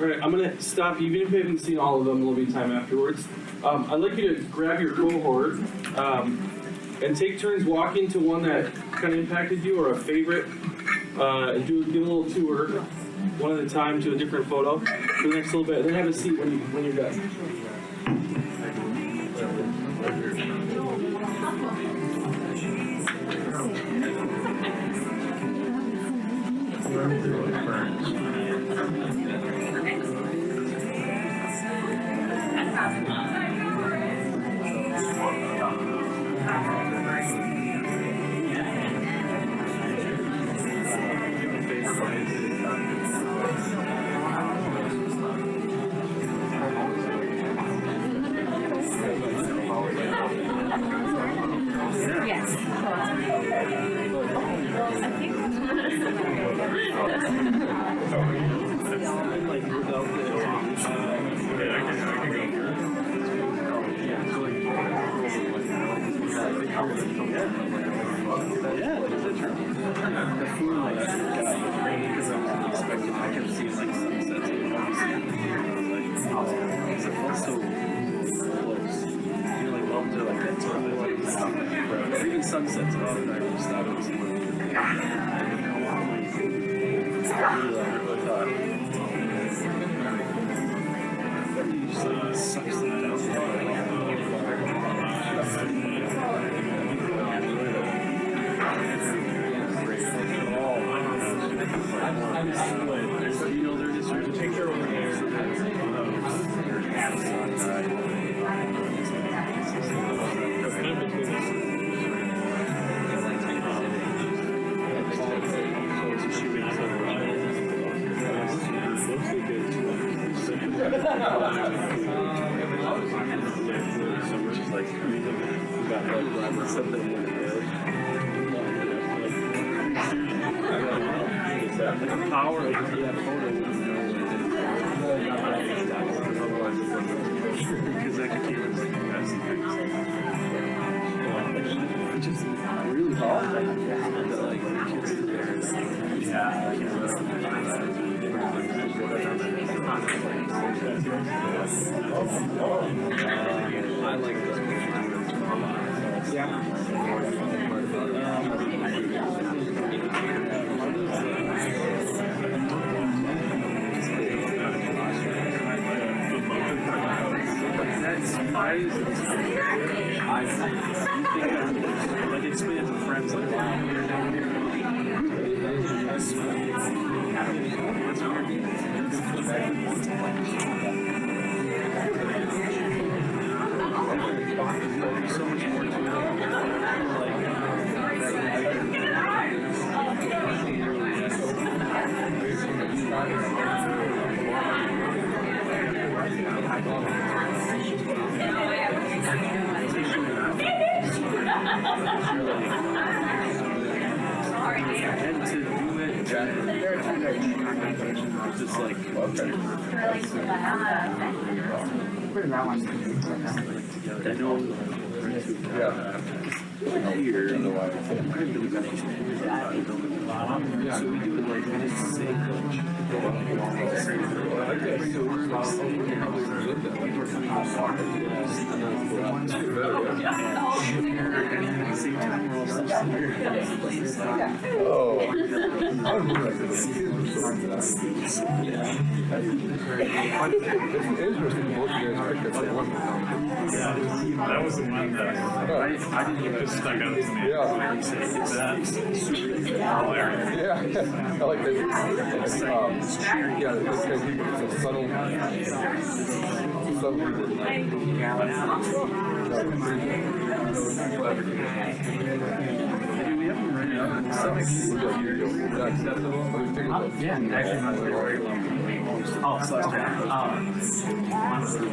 All right, I'm gonna stop. Even if you haven't seen all of them, there'll be time afterwards. I'd like you to grab your cohort and take turns walking to one that kind of impacted you or a favorite, and give a little tour, one at a time, to a different photo for the next little bit. And then have a seat when you're done. Even sunsets, oh, I really stopped it somewhere. Just like sucks them down. You know, they're just trying to take care of the power of that photo because that could keep us which is really hard. Like I like those pictures a lot. Yeah. Like explain it to friends like wow, we're down here. That's weird. There's so much more to and to do it, just like I know here, so we do it like we just say That was the one that I didn't even just stuck out to me. Yeah. That's hilarious. Yeah, I like that. Yeah, this kind of people, it's a subtle. we haven't run out of stuff. Yeah, actually, very long. Oh, so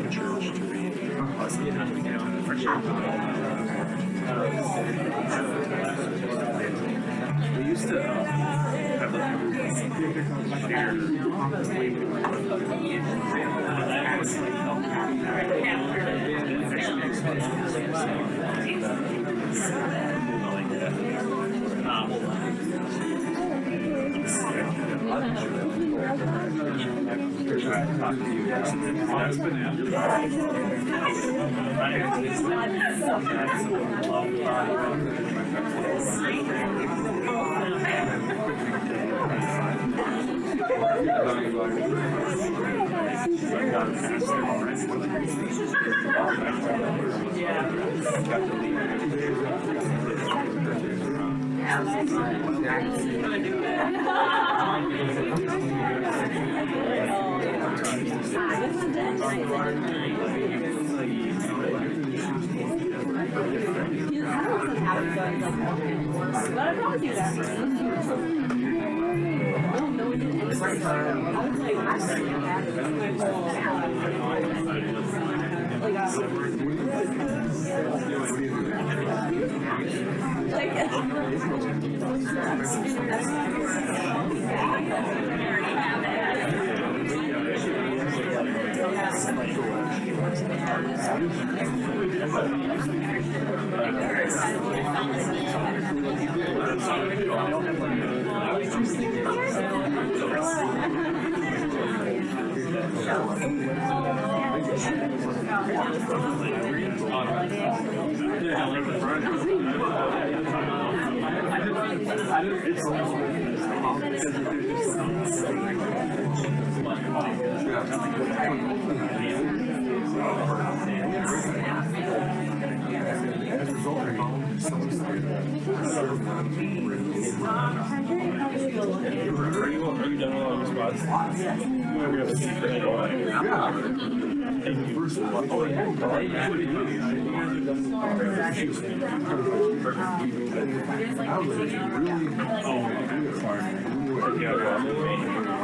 Church to read. For sure. We used to have like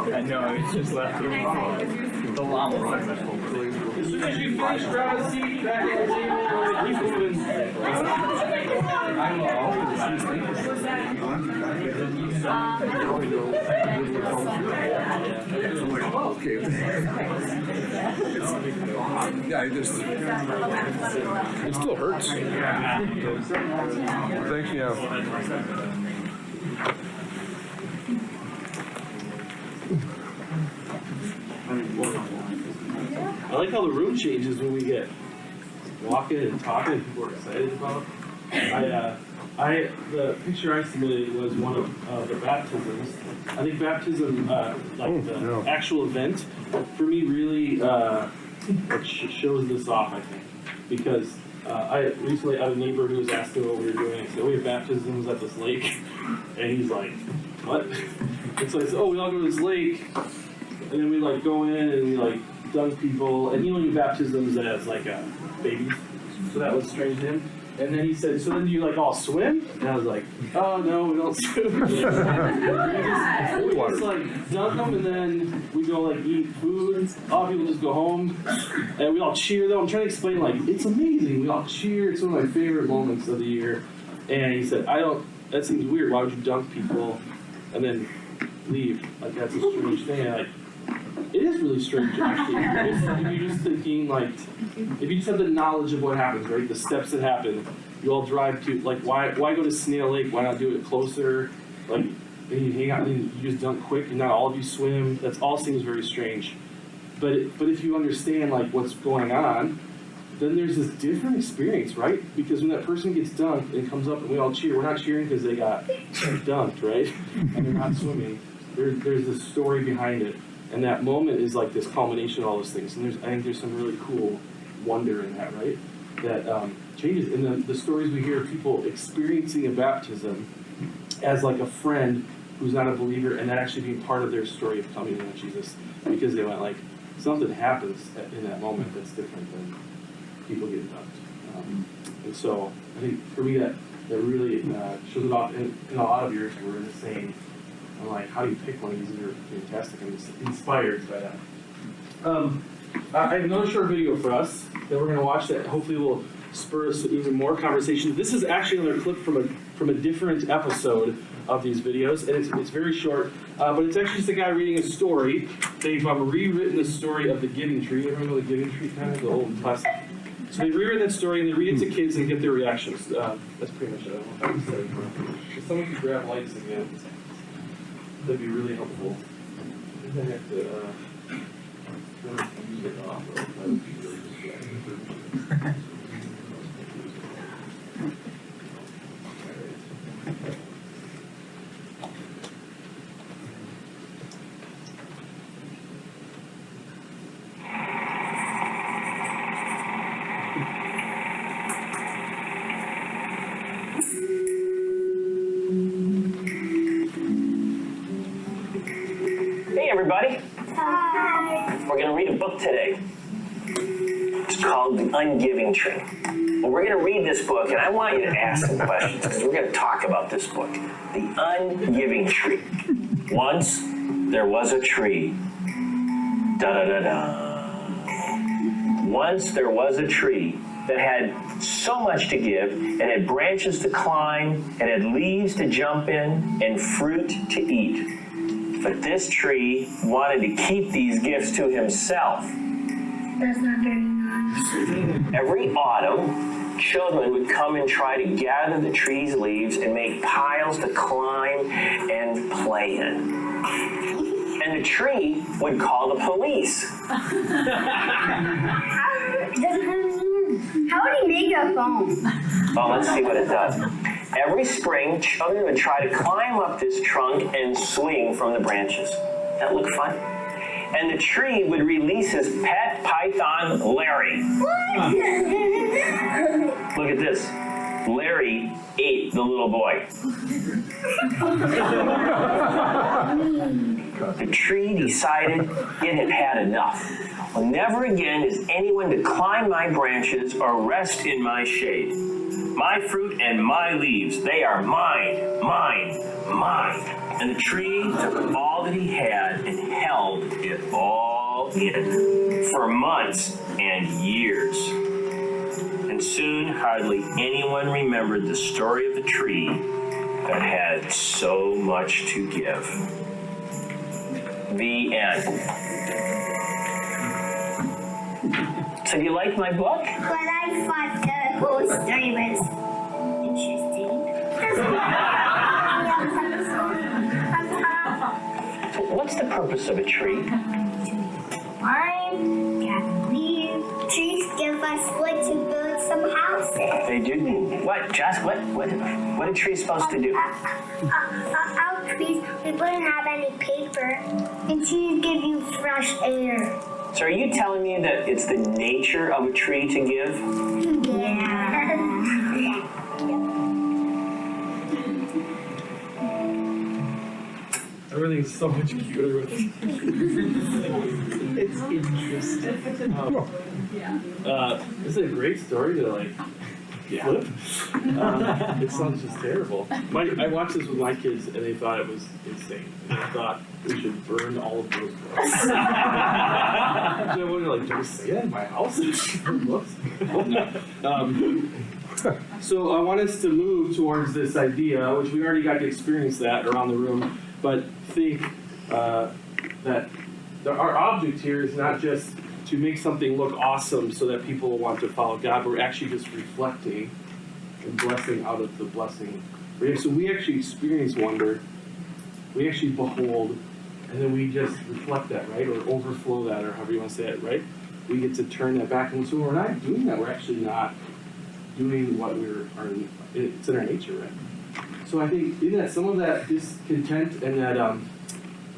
I know, it's just left the llama. As soon as you finish, grab a seat back at the table, keep moving. Yeah, it still hurts. Thank you. I like how the room changes when we get walking and talking and people are excited about. The picture I submitted was one of the baptisms. I think baptism, the actual event, for me really shows this off, I think. Because I recently had a neighbor who was asking what we were doing. I said, we have baptisms at this lake. And he's like, what? And so I said, we all go to this lake. And then we go in and we dunk people. And you don't do baptisms as babies. So that was strange to him. And then he said, so then do you all swim? And I was like, oh no, we don't swim. we just dunk them and then we go eat food. All people just go home. And we all cheer though. I'm trying to explain it's amazing. We all cheer. It's one of my favorite moments of the year. And he said, that seems weird. Why would you dunk people and then leave? That's a strange thing. And it is really strange, actually. If you're just thinking, if you just have the knowledge of what happens, right? The steps that happen, you all drive to, why go to Snail Lake? Why not do it closer? Then you hang out and you just dunk quick, and not all of you swim. That all seems very strange. But if you understand, what's going on, then there's this different experience, right? Because when that person gets dunked and comes up and we all cheer, we're not cheering because they got dunked, right? And they're not swimming. There's this story behind it. And that moment is this culmination of all those things. And I think there's some really cool wonder in that, right? That changes. And the stories we hear of people experiencing a baptism as a friend who's not a believer, and that actually being part of their story of coming to know Jesus, because they went something happens in that moment that's different than people getting dunked. And so I think for me that really shows it off. In a lot of years we're in the same. I'm how do you pick one of these? And they're fantastic. I'm just inspired by that. I have another short video for us that we're going to watch that hopefully will spur us even more conversation. This is actually another clip from a different episode of these videos, and it's very short, but it's actually just a guy reading a story. They've rewritten the story of the Giving Tree. Everyone know the Giving Tree, kind of the old classic. So they've rewritten that story and they read it to kids and get their reactions. That's pretty much it. I don't know if I can say it. If someone could grab lights again. That'd be really helpful. I think I have to, turn the music off, or that would be really distracting. Hey everybody! We're going to read a book today. It's called The Ungiving Tree. Well, we're going to read this book, and I want you to ask some questions, because we're going to talk about this book. The Ungiving Tree. Once there was a tree. Da-da-da-da. Once there was a tree that had so much to give, and had branches to climb, and had leaves to jump in, and fruit to eat. But this tree wanted to keep these gifts to himself. That's not very nice. Every autumn, children would come and try to gather the tree's leaves and make piles to climb and play in. And the tree would call the police. How would he make a phone? Well, let's see what it does. Every spring, children would try to climb up this trunk and swing from the branches. That looked fun. And the tree would release his pet python, Larry. What? Look at this. Larry ate the little boy. The tree decided it had had enough. Well, never again is anyone to climb my branches or rest in my shade. My fruit and my leaves, they are mine, mine, mine. And the tree took all that he had and held it all in for months and years. And soon hardly anyone remembered the story of the tree that had so much to give. The end. So do you like my book? But I thought the whole story was So what's the purpose of a tree? Climb, gather leaves. Trees give us wood to build some houses. They do? What, Josh? What are trees supposed to do? Our trees, we wouldn't have any paper. And trees give you fresh air. So are you telling me that it's the nature of a tree to give? Yeah. Everything's so much cuter with it's interesting. This is a great story to flip. It sounds just terrible. I watched this with my kids and they thought it was insane. They thought we should burn all of those books. So I wondered, do I say that in my house? Burn books? So I want us to move towards this idea, which we already got to experience that around the room, but think that our object here is not just to make something look awesome so that people will want to follow God. We're actually just reflecting and blessing out of the blessing. So we actually experience wonder. We actually behold, and then we just reflect that, right? Or overflow that, or however you want to say it, right? We get to turn that back. And so we're not doing that. We're actually not doing what it's in our nature, right? So I think in that, some of that discontent and that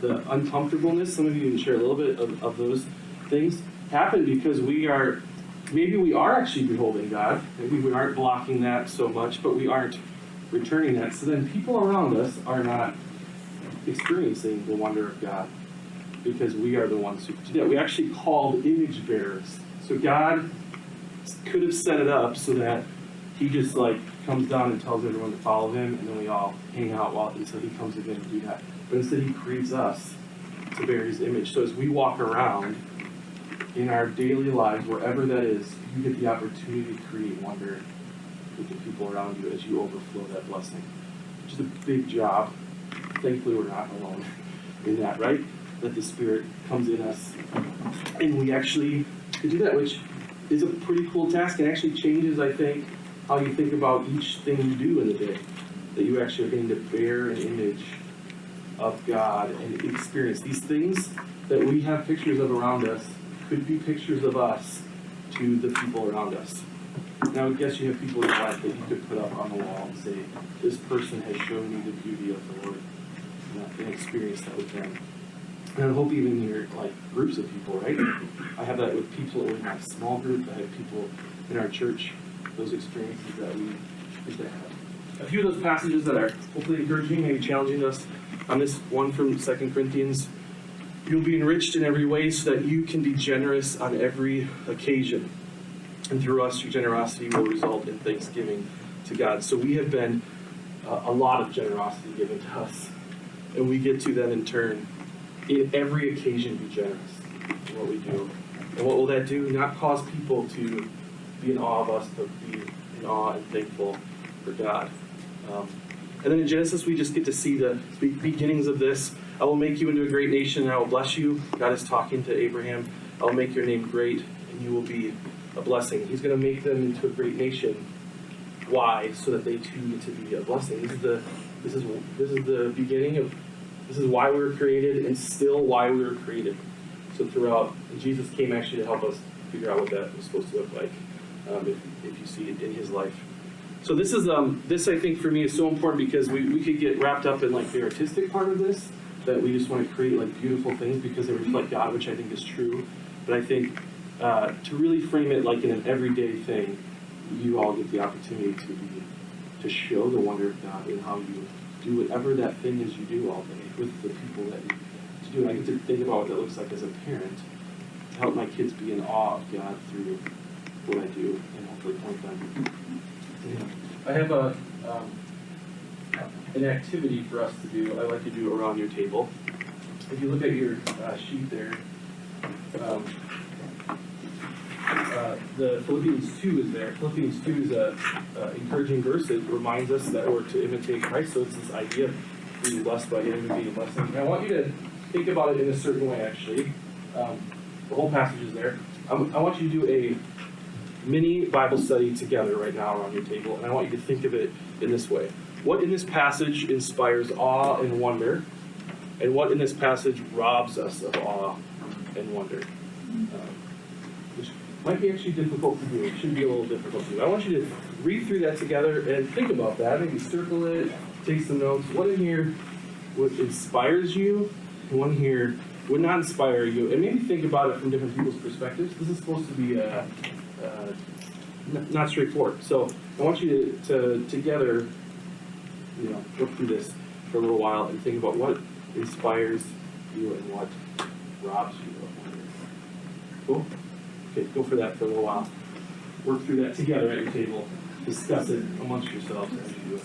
the uncomfortableness, some of you can share a little bit of those things, happen because maybe we are actually beholding God. Maybe we aren't blocking that so much, but we aren't returning that. So then people around us are not experiencing the wonder of God because we are the ones who do that. We actually called image bearers. So God could have set it up so that he just comes down and tells everyone to follow him, and then we all hang out until he comes again to do that. But instead he creates us to bear his image. So as we walk around in our daily lives, wherever that is, you get the opportunity to create wonder with the people around you as you overflow that blessing. Which is a big job. Thankfully we're not alone in that, right? That the Spirit comes in us and we actually can do that, which is a pretty cool task. It actually changes, I think, how you think about each thing you do in the day. That you actually are getting to bear an image of God and experience. These things that we have pictures of around us could be pictures of us to the people around us. Now, I guess you have people in your life that you could put up on the wall and say, this person has shown me the beauty of the Lord, and experience that with them. And I hope even in your groups of people, right? I have that with people in my small group. I have people in our church, those experiences that we get to have. A few of those passages that are hopefully encouraging, maybe challenging us. On this one from 2 Corinthians, you'll be enriched in every way so that you can be generous on every occasion. And through us, your generosity will result in thanksgiving to God. So we have been a lot of generosity given to us. And we get to then in turn, in every occasion, be generous in what we do. And what will that do? Not cause people to be in awe of us, but be in awe and thankful for God. And then in Genesis, we just get to see the beginnings of this. I will make you into a great nation, and I will bless you. God is talking to Abraham. I will make your name great, and you will be a blessing. He's going to make them into a great nation. Why? So that they too get to be a blessing. This is the beginning of. This is why we were created, and still why we were created. So throughout, Jesus came actually to help us figure out what that was supposed to look like. If you see it in his life. So this is this I think for me is so important because we could get wrapped up in the artistic part of this, that we just want to create beautiful things because they reflect God, which I think is true. But I think to really frame it in an everyday thing, you all get the opportunity to show the wonder of God in how you do whatever that thing is you do all day with the people that you do. And I get to think about what that looks like as a parent to help my kids be in awe of God through what I do and hopefully point them to Him. I have an activity for us to do. I like to do around your table. If you look at your sheet there, the Philippians 2 is there. Philippians 2 is an encouraging verse. It reminds us that we're to imitate Christ. So it's this idea of being blessed by Him and being a blessing. And I want you to think about it in a certain way, actually. The whole passage is there. I want you to do a mini Bible study together right now around your table. And I want you to think of it in this way. What in this passage inspires awe and wonder? And what in this passage robs us of awe and wonder? Which might be actually difficult to do. It should be a little difficult to do. I want you to read through that together and think about that. Maybe circle it, take some notes. What in here what inspires you, and what in here would not inspire you? And maybe think about it from different people's perspectives. This is supposed to be not straightforward. So I want you to together, look through this for a little while and think about what inspires you and what robs you of wonder. Cool? Okay, go for that for a little while. Work through that together at your table. Discuss it amongst yourselves as you do it.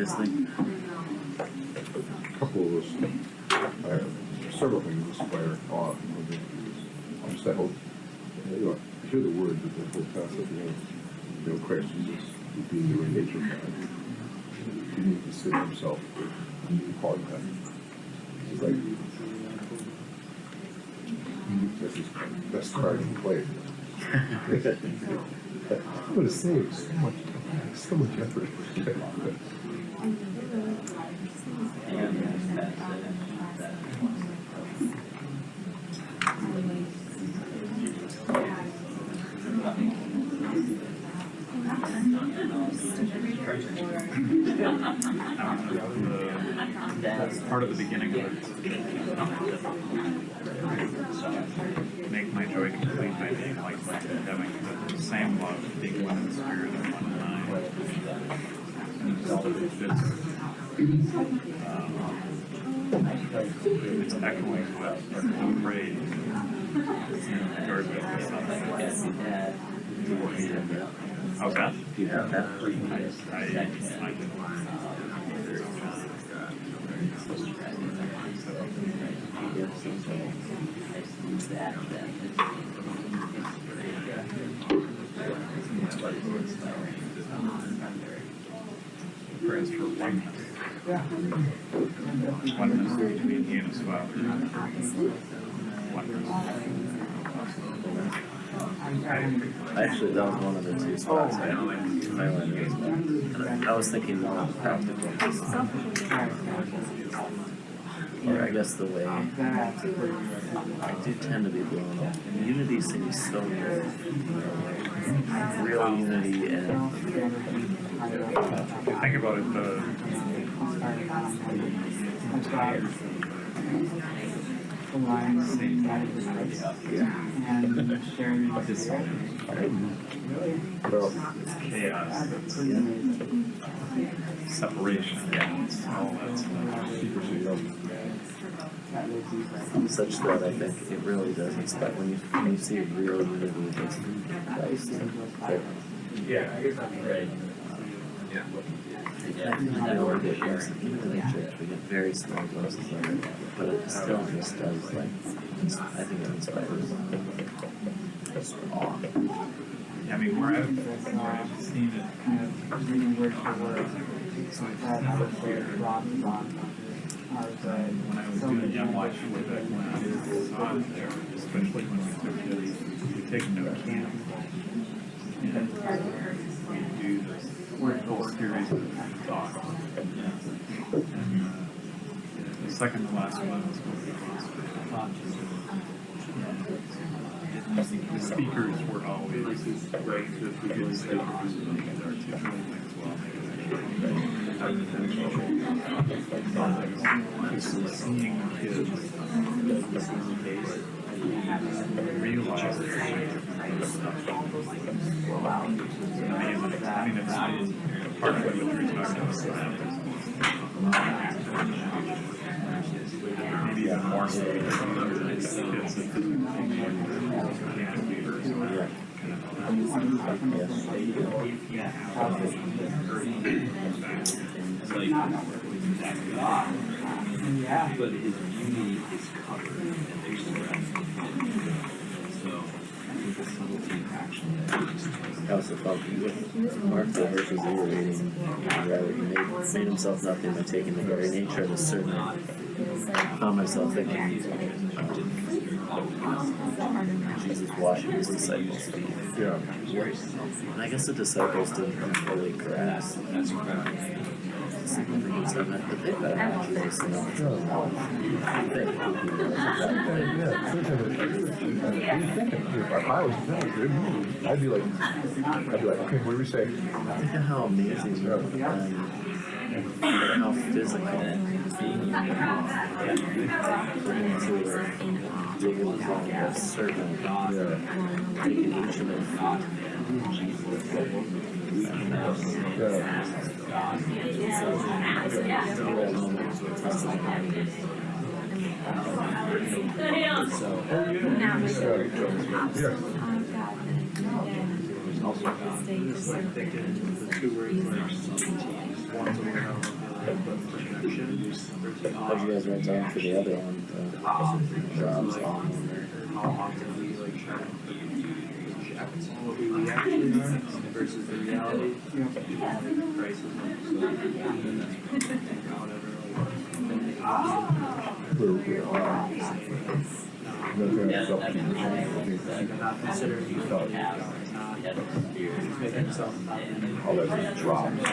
guys think? A couple of us, several things inspire awe of the just that whole, you know, I hear the word, but the whole concept, you know, Christ Jesus being the very nature of God. He didn't consider himself part of that. It's like, this is the best card in play. But it's saved so much effort. Part of the beginning of it. Make my joy complete by being like having the same love, being one in spirit and one in mind. And so it fits. It's echoing what we prayed in regard to the Son. How's that? Do you have that? I did. Prayers for oneness. Oneness between he and his Father. Oneness. Actually, that was one of the two spots I highlighted as well. And I was thinking more practical. Or I guess the way I do tend to be blown up. Unity seems so good. Real unity and Think about it, chaos, separation, all that stuff. such that I think it really does inspire when you see real unity against Christ. Yeah, right. I know we get even in the church we get very small doses of it, but it still just does like I think it inspires just awe. I mean, where I've seen it kind of reading word for word, so it's not clear. When I was doing Young Life way back when I saw it there, especially when we take them to a camp and we do this whole series of talks. And the second to last one was what the speakers were always great, good speakers, they could articulate things well. Just seeing kids realize it's amazing. I mean, it's part of what you're talking about. Maybe even more so because kids that can't be But his beauty is covered and expressed. So I think the subtlety actually. I also felt with Mark, the verses that you were reading, rather he made himself nothing by taking the very nature of a servant. I found myself thinking Jesus washing his disciples' feet. Yeah. And I guess the disciples didn't fully grasp the significance of it, but they've got Jesus enough to know. If I was I'd be like, okay, what do we say? Think of how amazing and how physical for him to dig in the bone of a serpent, taking each of their feet. Also, the two words are want to learn how to manipulate projection. How'd you guys write down for the other one? Rob's on. How often we like try to project who we actually are versus the reality. Christ is like so, and that's whatever not considering you not making himself all that just drops. Yeah,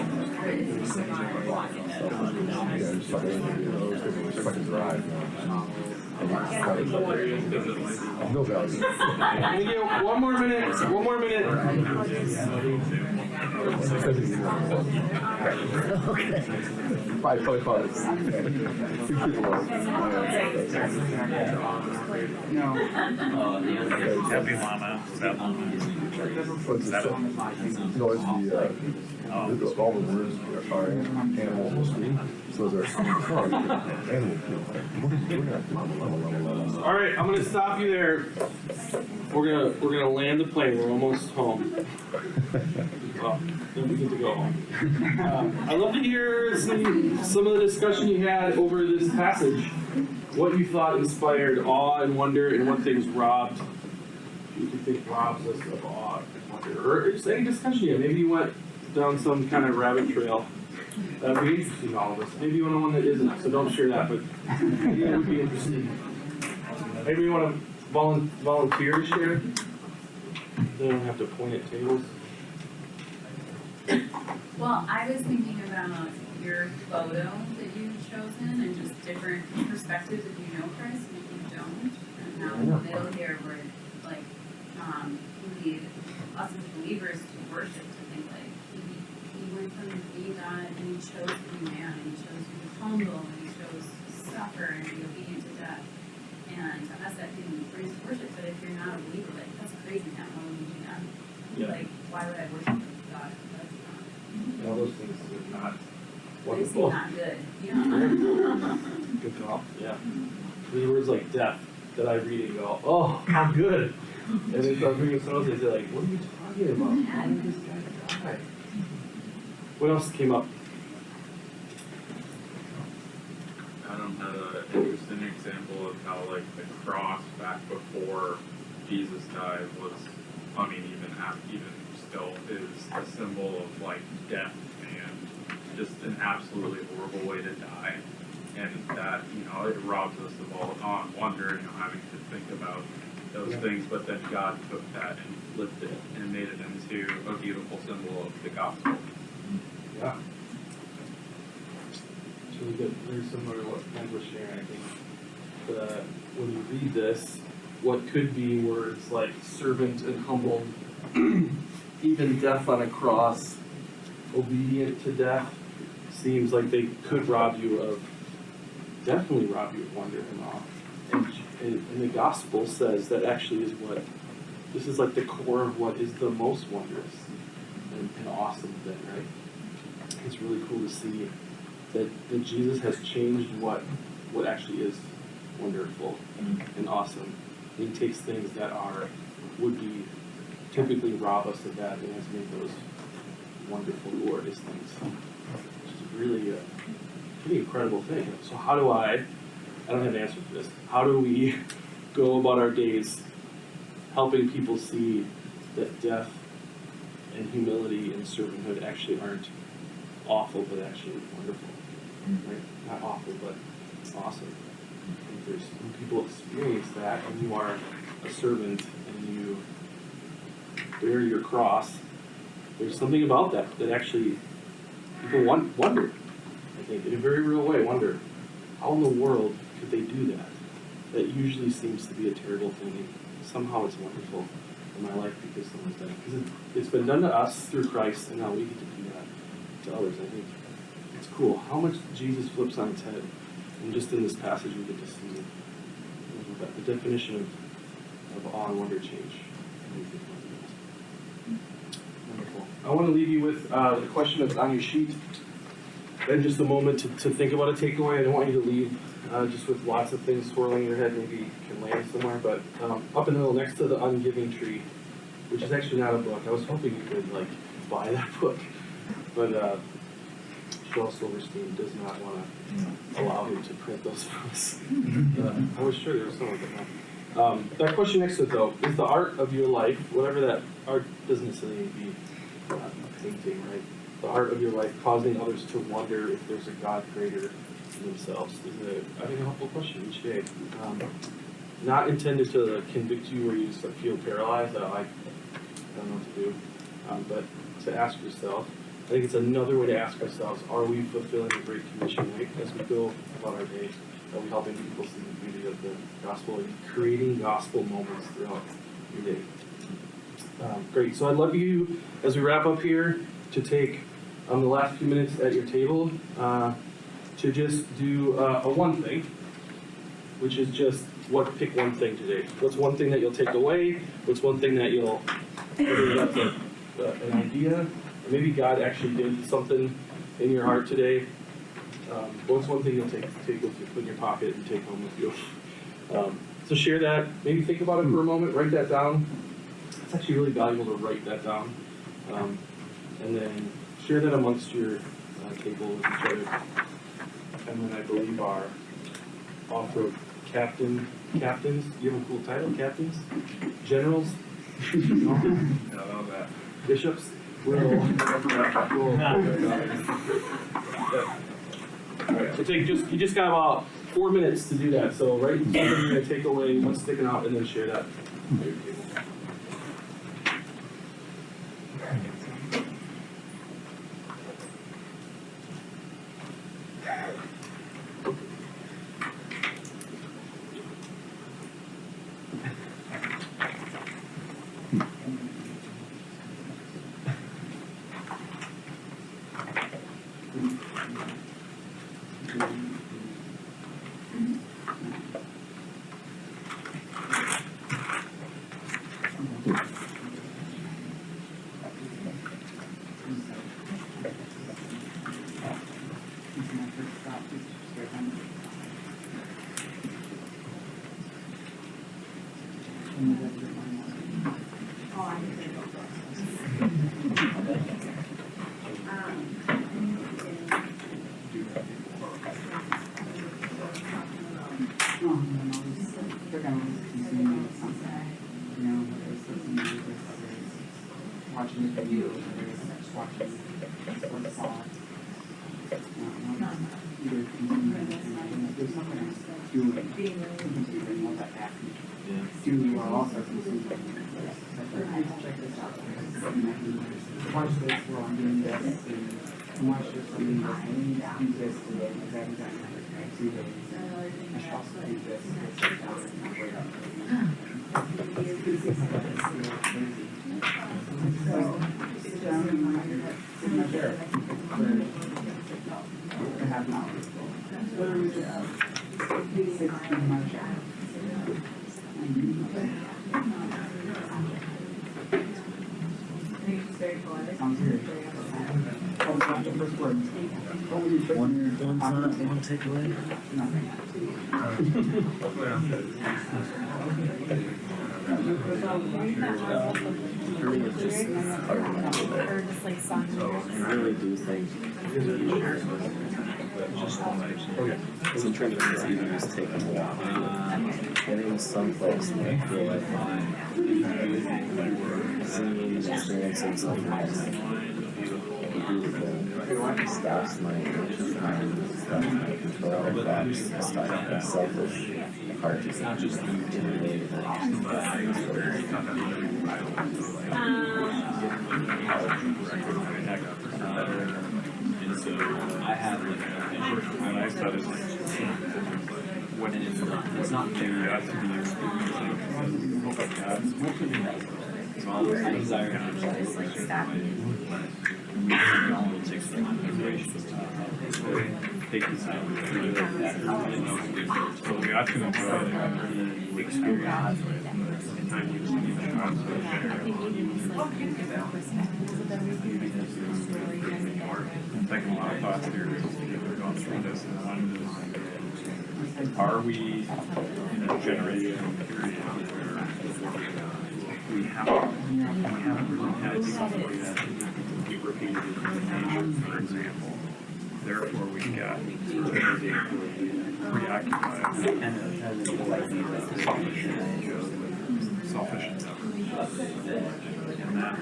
just like, it's like a drive. No value. Thank you. One more minute. One more minute. Okay. Probably 6 people are. Happy llama, that llama. What's the no, it's the all the words are animal history. So those are animal people. All right, I'm gonna stop you there. We're gonna land the plane. We're almost home. Well, then we get to go home. I'd love to hear some of the discussion you had over this passage. What you thought inspired awe and wonder, and what things robbed. You could think robs us of awe and wonder, or just any discussion you had. Maybe you went down some kind of rabbit trail. That would be interesting to all of us. Maybe you want one that isn't, so don't share that, but maybe it would be interesting. Maybe you want to volunteer to share. They don't have to point at tables. Well, I was thinking about your photo that you've chosen and just different perspectives if you know Christ and if you don't, and how in the middle here where like we need us as believers to worship, to think like he went from being God and he chose to be man and he chose to be humble and he chose to suffer and be obedient to death. And to us that can bring us worship, but if you're not a believer, like that's crazy now, how would you do that? Yeah. Like why would I worship God? That's not All those things are not they seem wonderful. not good. Yeah. Good call. Yeah. These words like death that I read and go, oh, how good. And then I'm reading someone else, they say like, what are you talking about? Why did this guy die? What else came up? Adam had an interesting example of how like the cross back before Jesus died was, I mean, even still is a symbol of like death and just an absolutely horrible way to die. And that, you know, it robs us of all wonder, you know, having to think about those things, but then God took that and flipped it and made it into a beautiful symbol of the gospel. Yeah. It's really good. Very similar to what Mike was sharing, I think. When you read this, what could be words like servant and humble, even death on a cross, obedient to death, seems like they could rob you of, definitely rob you of wonder and awe. And the gospel says that actually is what, this is like the core of what is the most wondrous and awesome thing, right? It's really cool to see that Jesus has changed what actually is wonderful and awesome. And he takes things that would be typically rob us of that and has made those wonderful, glorious things. Which is really a pretty incredible thing. So how do I don't have an answer for this. How do we go about our days helping people see that death and humility and servanthood actually aren't awful, but actually wonderful? Right? Not awful, but awesome. And when people experience that, and you are a servant and you bear your cross, there's something about that actually people wonder, I think, in a very real way, wonder, how in the world could they do that? That usually seems to be a terrible thing, and somehow it's wonderful in my life because someone's done it. Because it's been done to us through Christ, and now we get to do that to others. I think it's cool how much Jesus flips on its head, and just in this passage we get to see the definition of awe and wonder change. Wonderful. I want to leave you with the question that's on your sheet. And just a moment to think about a takeaway. I don't want you to leave just with lots of things swirling in your head. Maybe you can land somewhere. But up in the middle, next to the Ungiving Tree, which is actually not a book. I was hoping you could buy that book. But Joel Silverstein does not want to allow him to print those for us. I was sure there was some of them. That question next to it, though, is the art of your life, whatever that art doesn't necessarily need to be painting, right? The art of your life causing others to wonder if there's a God greater than themselves is, I think, a helpful question each day. Not intended to convict you where you just feel paralyzed, I don't know what to do, but to ask yourself. I think it's another way to ask ourselves, are we fulfilling the Great Commission, right? As we go about our day, are we helping people see the beauty of the gospel and creating gospel moments throughout your day? Great, so I'd love you, as we wrap up here, to take the last few minutes at your table to just do a one thing, which is just pick one thing today. What's one thing that you'll take away? What's one thing that you'll, whether that's an idea, or maybe God actually did something in your heart today. What's one thing you'll take with you, put in your pocket and take home with you? So share that, maybe think about it for a moment, write that down. It's actually really valuable to write that down. And then share that amongst your table with each other. And then I believe our off-road captains, you have a cool title, captains? Generals? No? that. Bishops? We'll Alright, so you just got about 4 minutes to do that. So write something you're going to take away, what's sticking out, and then share that at your table. Watching the videos, just watching what song. Either consuming, there's something else doing, consuming multitasking. Do also consuming. Check this out. Watch this while I'm doing this, and watch this while I'm doing this. I need to do this today because I haven't done it in 2 days. I should also do this. Sit down in my chair. For half an hour. Literally just sit in my chair. Sounds good. Oh, not the first word. What would you put in your One takeaway? Nothing. For me, it's just hard to I really do think some things you can just take a walk. Getting someplace that I feel like seeing, experiencing something beautiful stops my time, stops my control, stops my selfish heart is not just intimidated. I have and I said it's what it is. It's not new. That's to be experiencing. I desire to take some consideration take this out. So God's going to enjoy the experience. I'm taking a lot of thoughts here as we're going through this, and one is, are we in a generation period where we haven't really had somebody that can be repeated in the nation, for example? therefore we got preoccupied selfish endeavor. And that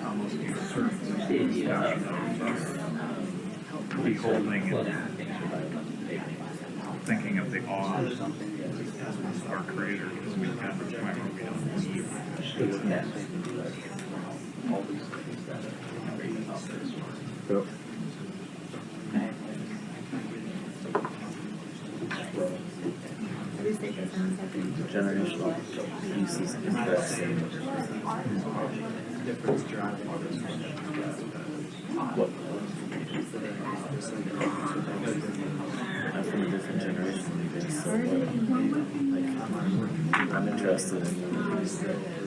almost usurps the discussion of beholding and thinking of the awe of our Creator, because we've got to the point where we don't believe. Yep. Generational pieces of interesting. I'm from a different generation, I guess. I'm interested in.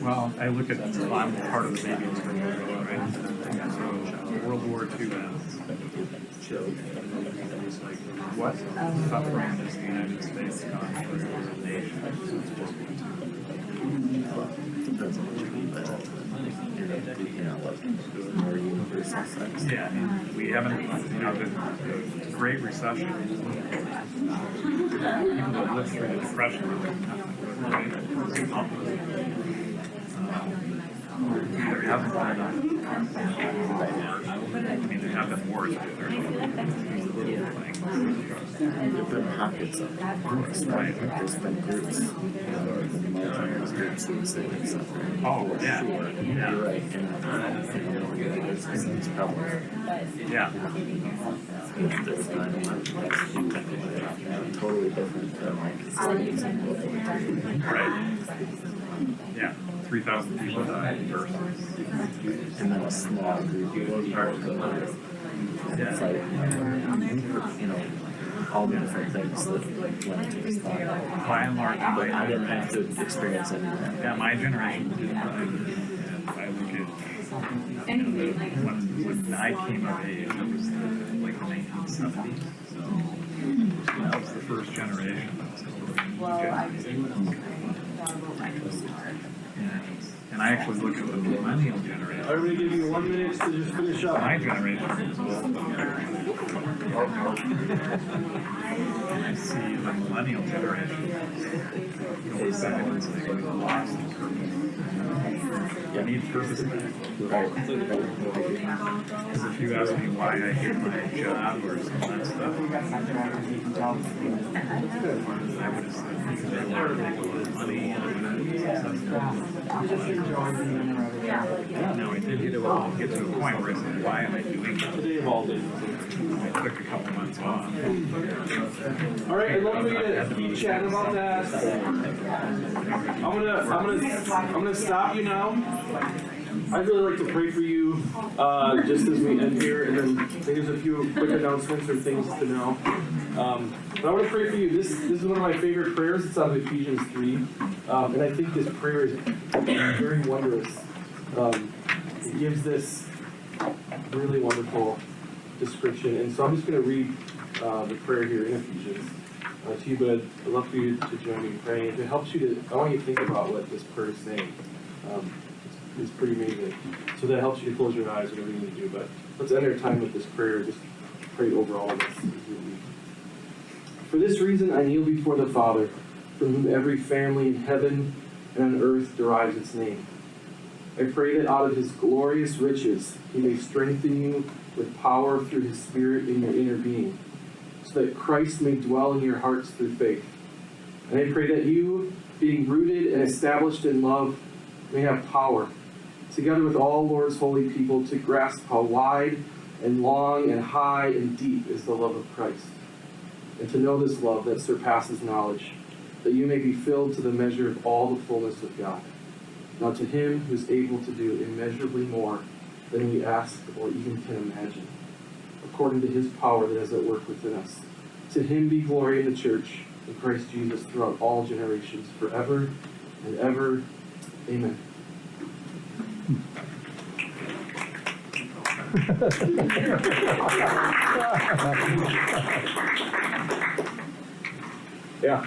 Well, I look at, I'm part of the baby boom, right? So World War II ends. It's like, what suffering has the United States gone through as a nation since World War II? Depends on what you mean by that. You know, like more universal sense. Yeah, I mean, we haven't, you know, the Great Recession, people that lived through the Depression, right? There haven't been there have been wars, but there's There have been pockets of course, right? There's been groups, marginalized groups who say it's suffering. Oh, yeah. Sure. You're right. And it's probably this time totally different from like right. Yeah, 3,000 people died versus. And then a small group was part of the it's like, you know, all the different things that went into this thought. By and large, But I didn't have to experience any of that. yeah, my generation didn't. And I look at, when I came of age, it was like the 1970s. So that was the first generation. And I actually look at the millennial generation. I'm going to give you 1 minute to just finish up. My generation is and I see the millennial generation. You know, it's like we lost the purpose. You need purpose back. Right. Because if you ask me why I hate my job or some of that stuff, I would have said because I wanted to make a lot of money and now I did get to a point where I said, why am I doing that? Today of all days. I took a couple months off. All right, I'd love for you to keep chatting about that. I'm gonna stop you now. I'd really like to pray for you just as we end here, and then I think there's a few quick announcements or things to know. But I want to pray for you. This is one of my favorite prayers. It's out of Ephesians 3, and I think this prayer is very wondrous. It gives this really wonderful description, and so I'm just going to read the prayer here in Ephesians to you, but I'd love for you to join me in praying. If it helps you to, I want you to think about what this prayer is saying. It's pretty amazing. So that helps you to close your eyes, whatever you need to do. But let's end our time with this prayer. Just pray over all of this. For this reason, I kneel before the Father, from whom every family in heaven and on earth derives its name. I pray that out of his glorious riches, he may strengthen you with power through his Spirit in your inner being, so that Christ may dwell in your hearts through faith. And I pray that you, being rooted and established in love, may have power, together with all Lord's holy people, to grasp how wide and long and high and deep is the love of Christ, and to know this love that surpasses knowledge, that you may be filled to the measure of all the fullness of God. Now to him who is able to do immeasurably more than we ask or even can imagine, according to his power that is at work within us. To him be glory in the church, in Christ Jesus, throughout all generations, forever and ever. Amen. Yeah,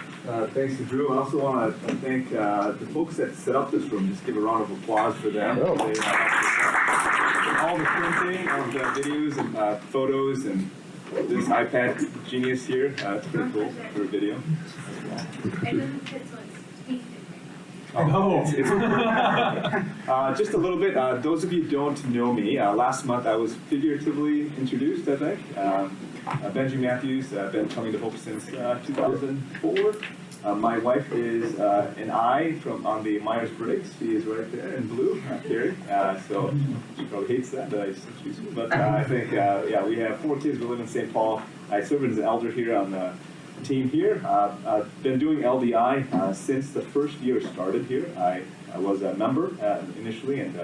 thanks to Drew. I also want to thank the folks that set up this room. Just give a round of applause for them. Oh. They, all the printing of the videos and photos and this iPad Genius here. It's pretty cool for a video. It doesn't fit, so it's taped in Oh, just a little bit. Those of you who don't know me, last month I was figuratively introduced, I think. Benji Matthews, been coming to Hope since 2004. My wife is an I on the Myers-Briggs. She is right there in blue, Carrie. So she probably hates that I choose her. But I think, yeah, we have 4 kids. We live in St. Paul. I serve as an elder here on the team here. I've been doing LDI since the first year started here. I was a member initially, and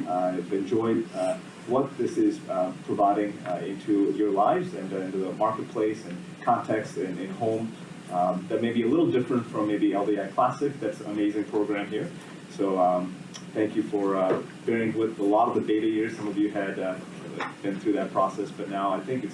I've enjoyed what this is providing into your lives and into the marketplace and context and in home. That may be a little different from maybe LDI Classic. That's an amazing program here. So thank you for bearing with a lot of the beta years. Some of you had been through that process, but now I think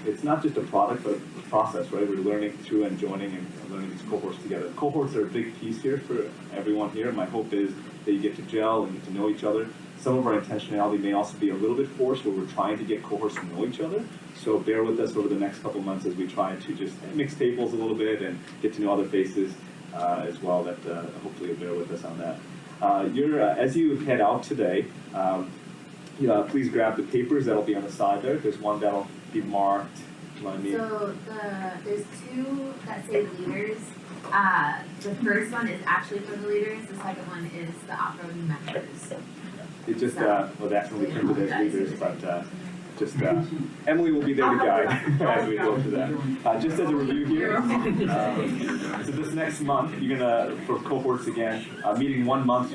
it's not just a product, but a process, right? We're learning through and joining and learning these cohorts together. Cohorts are a big piece here for everyone here. My hope is that you get to gel and get to know each other. Some of our intentionality may also be a little bit forced, where we're trying to get cohorts to know each other. So bear with us over the next couple months as we try to just mix tables a little bit and get to know other faces as well. That hopefully you'll bear with us on that. As you head out today, please grab the papers that'll be on the side there. There's one that'll be marked. So there's 2 that say leaders. The first one is actually for the leaders. The second one is the off-roading members. It just was accidentally printed as leaders, but Emily will be there to guide as we go through that. Just as a review here, so this next month, you're gonna, for cohorts again, meeting 1 month,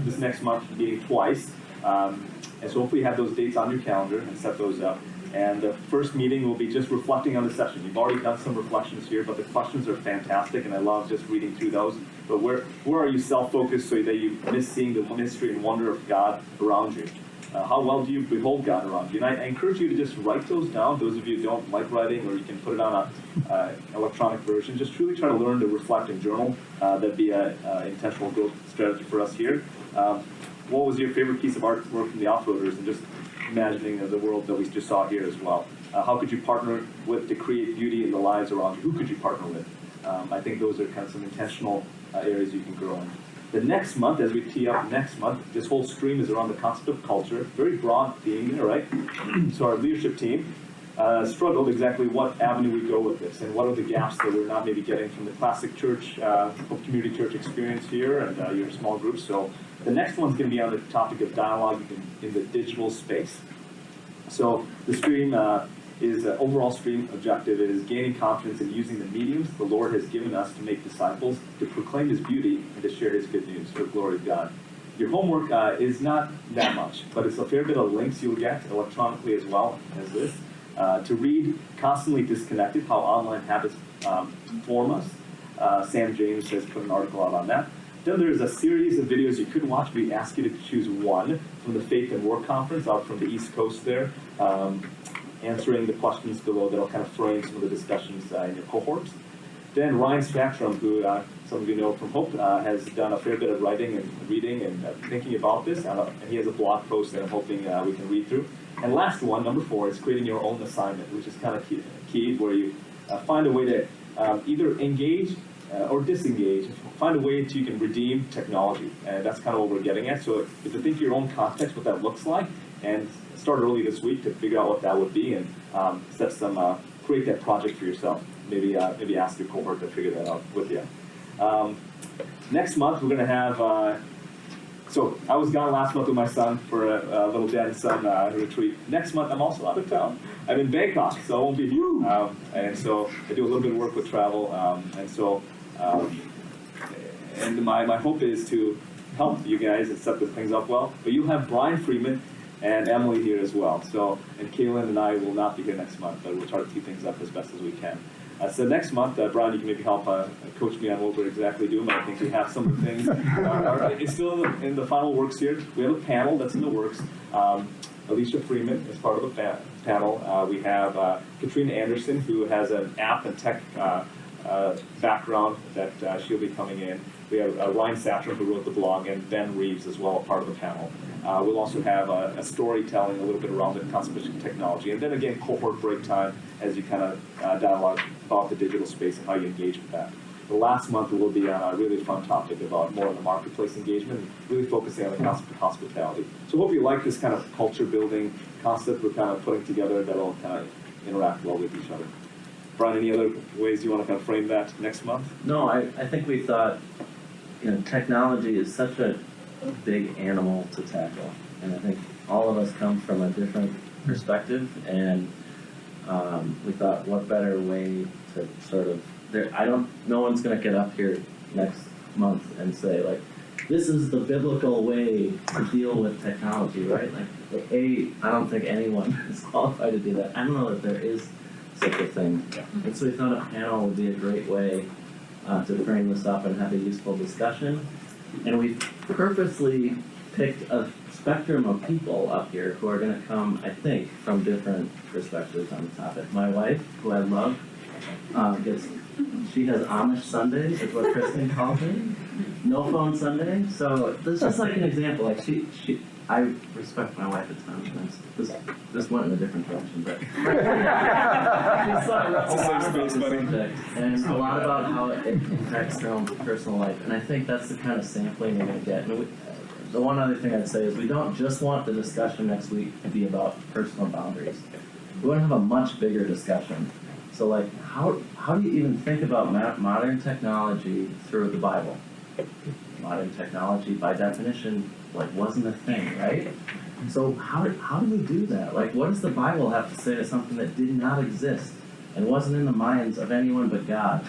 this next month meeting twice. And so hopefully you have those dates on your calendar and set those up. And the first meeting will be just reflecting on the session. You've already done some reflections here, but the questions are fantastic, and I love just reading through those. But where are you self-focused so that you miss seeing the mystery and wonder of God around you? How well do you behold God around you? And I encourage you to just write those down. Those of you who don't like writing, or you can put it on an electronic version. Just truly try to learn to reflect and journal. That'd be an intentional growth strategy for us here. What was your favorite piece of artwork from the off-roaders, and just imagining the world that we just saw here as well? How could you partner with to create beauty in the lives around you? Who could you partner with? I think those are kind of some intentional areas you can grow in. The next month, as we tee up next month, this whole stream is around the concept of culture. Very broad theme there, right? So our leadership team struggled exactly what avenue we go with this, and what are the gaps that we're not maybe getting from the classic church, Hope Community Church experience here and your small groups. So the next one's going to be on the topic of dialogue in the digital space. So the stream overall stream objective is gaining confidence in using the mediums the Lord has given us to make disciples, to proclaim His beauty, and to share His good news for the glory of God. Your homework is not that much, but it's a fair bit of links you'll get electronically as well as this. To read Constantly Disconnected, How Online Habits Form Us. Sam James has put an article out on that. Then there's a series of videos you could watch. We ask you to choose one from the Faith and Work Conference out from the East Coast there, answering the questions below that'll kind of frame some of the discussions in your cohorts. Then Ryan Spectrum, who some of you know from Hope, has done a fair bit of writing and reading and thinking about this, and he has a blog post that I'm hoping we can read through. And last one, number 4, is creating your own assignment, which is kind of key where you find a way to either engage or disengage, find a way that you can redeem technology. And that's kind of what we're getting at. So if you think your own context, what that looks like, and start early this week to figure out what that would be, and set some, create that project for yourself. Maybe ask your cohort to figure that out with you. Next month, we're going to have, so I was gone last month with my son for a little dad and son retreat. Next month, I'm also out of town. I'm in Bangkok, so I won't be here. And so I do a little bit of work with travel. And my hope is to help you guys and set things up well. But you'll have Brian Freeman and Emily here as well. So, and Kaylin and I will not be here next month, but we'll try to keep things up as best as we can. So next month, Brian, you can maybe help coach me on what we're exactly doing. I think we have some of the things. It's still in the final works here. We have a panel that's in the works. Alicia Freeman is part of the panel. We have Katrina Anderson, who has an app and tech background that she'll be coming in. We have Ryan Satcham, who wrote the blog, and Ben Reeves as well, part of the panel. We'll also have a storytelling a little bit around the concept of technology. And then again, cohort break time as you kind of dialogue about the digital space and how you engage with that. The last month will be on a really fun topic about more of the marketplace engagement, really focusing on the concept of hospitality. So hope you like this kind of culture building concept we're kind of putting together that'll kind of interact well with each other. Brian, any other ways you want to kind of frame that next month? No, I think we thought, technology is such a big animal to tackle. And I think all of us come from a different perspective, and we thought what better way to sort of, no one's going to get up here next month and say, like, this is the biblical way to deal with technology, right? Like, I don't think anyone is qualified to do that. I don't know that there is such a thing. And so we thought a panel would be a great way to frame this up and have a useful discussion. And we purposely picked a spectrum of people up here who are going to come, I think, from different perspectives on the topic. My wife, who I love, she has Amish Sunday, is what Kristen calls it. No phone Sunday. So this is just like an example. Like I respect my wife a ton. This went in a different direction, but she's a lot about the subject and a lot about how it impacts their own personal life. And I think that's the kind of sampling we're going to get. And the one other thing I'd say is we don't just want the discussion next week to be about personal boundaries. We want to have a much bigger discussion. So, like, how do you even think about modern technology through the Bible? Modern technology, by definition, like, wasn't a thing, right? So how do we do that? Like, what does the Bible have to say to something that did not exist and wasn't in the minds of anyone but God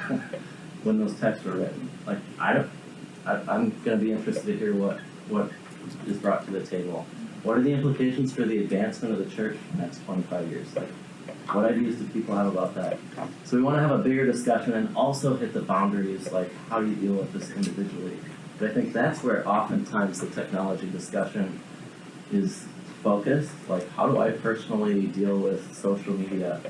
when those texts were written? Like, I'm going to be interested to hear what is brought to the table. What are the implications for the advancement of the church in the next 25 years? Like, what ideas do people have about that? So we want to have a bigger discussion and also hit the boundaries, like how do you deal with this individually? But I think that's where oftentimes the technology discussion is focused. Like, how do I personally deal with social media?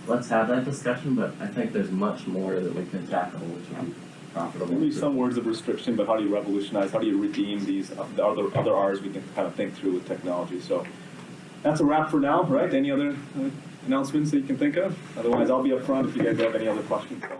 Let's have that discussion, but I think there's much more that we can tackle, which would be profitable. Maybe some words of restriction, but how do you revolutionize? How do you redeem these the other R's we can kind of think through with technology? So that's a wrap for now, right? Any other announcements that you can think of? Otherwise, I'll be up front if you guys have any other questions. So.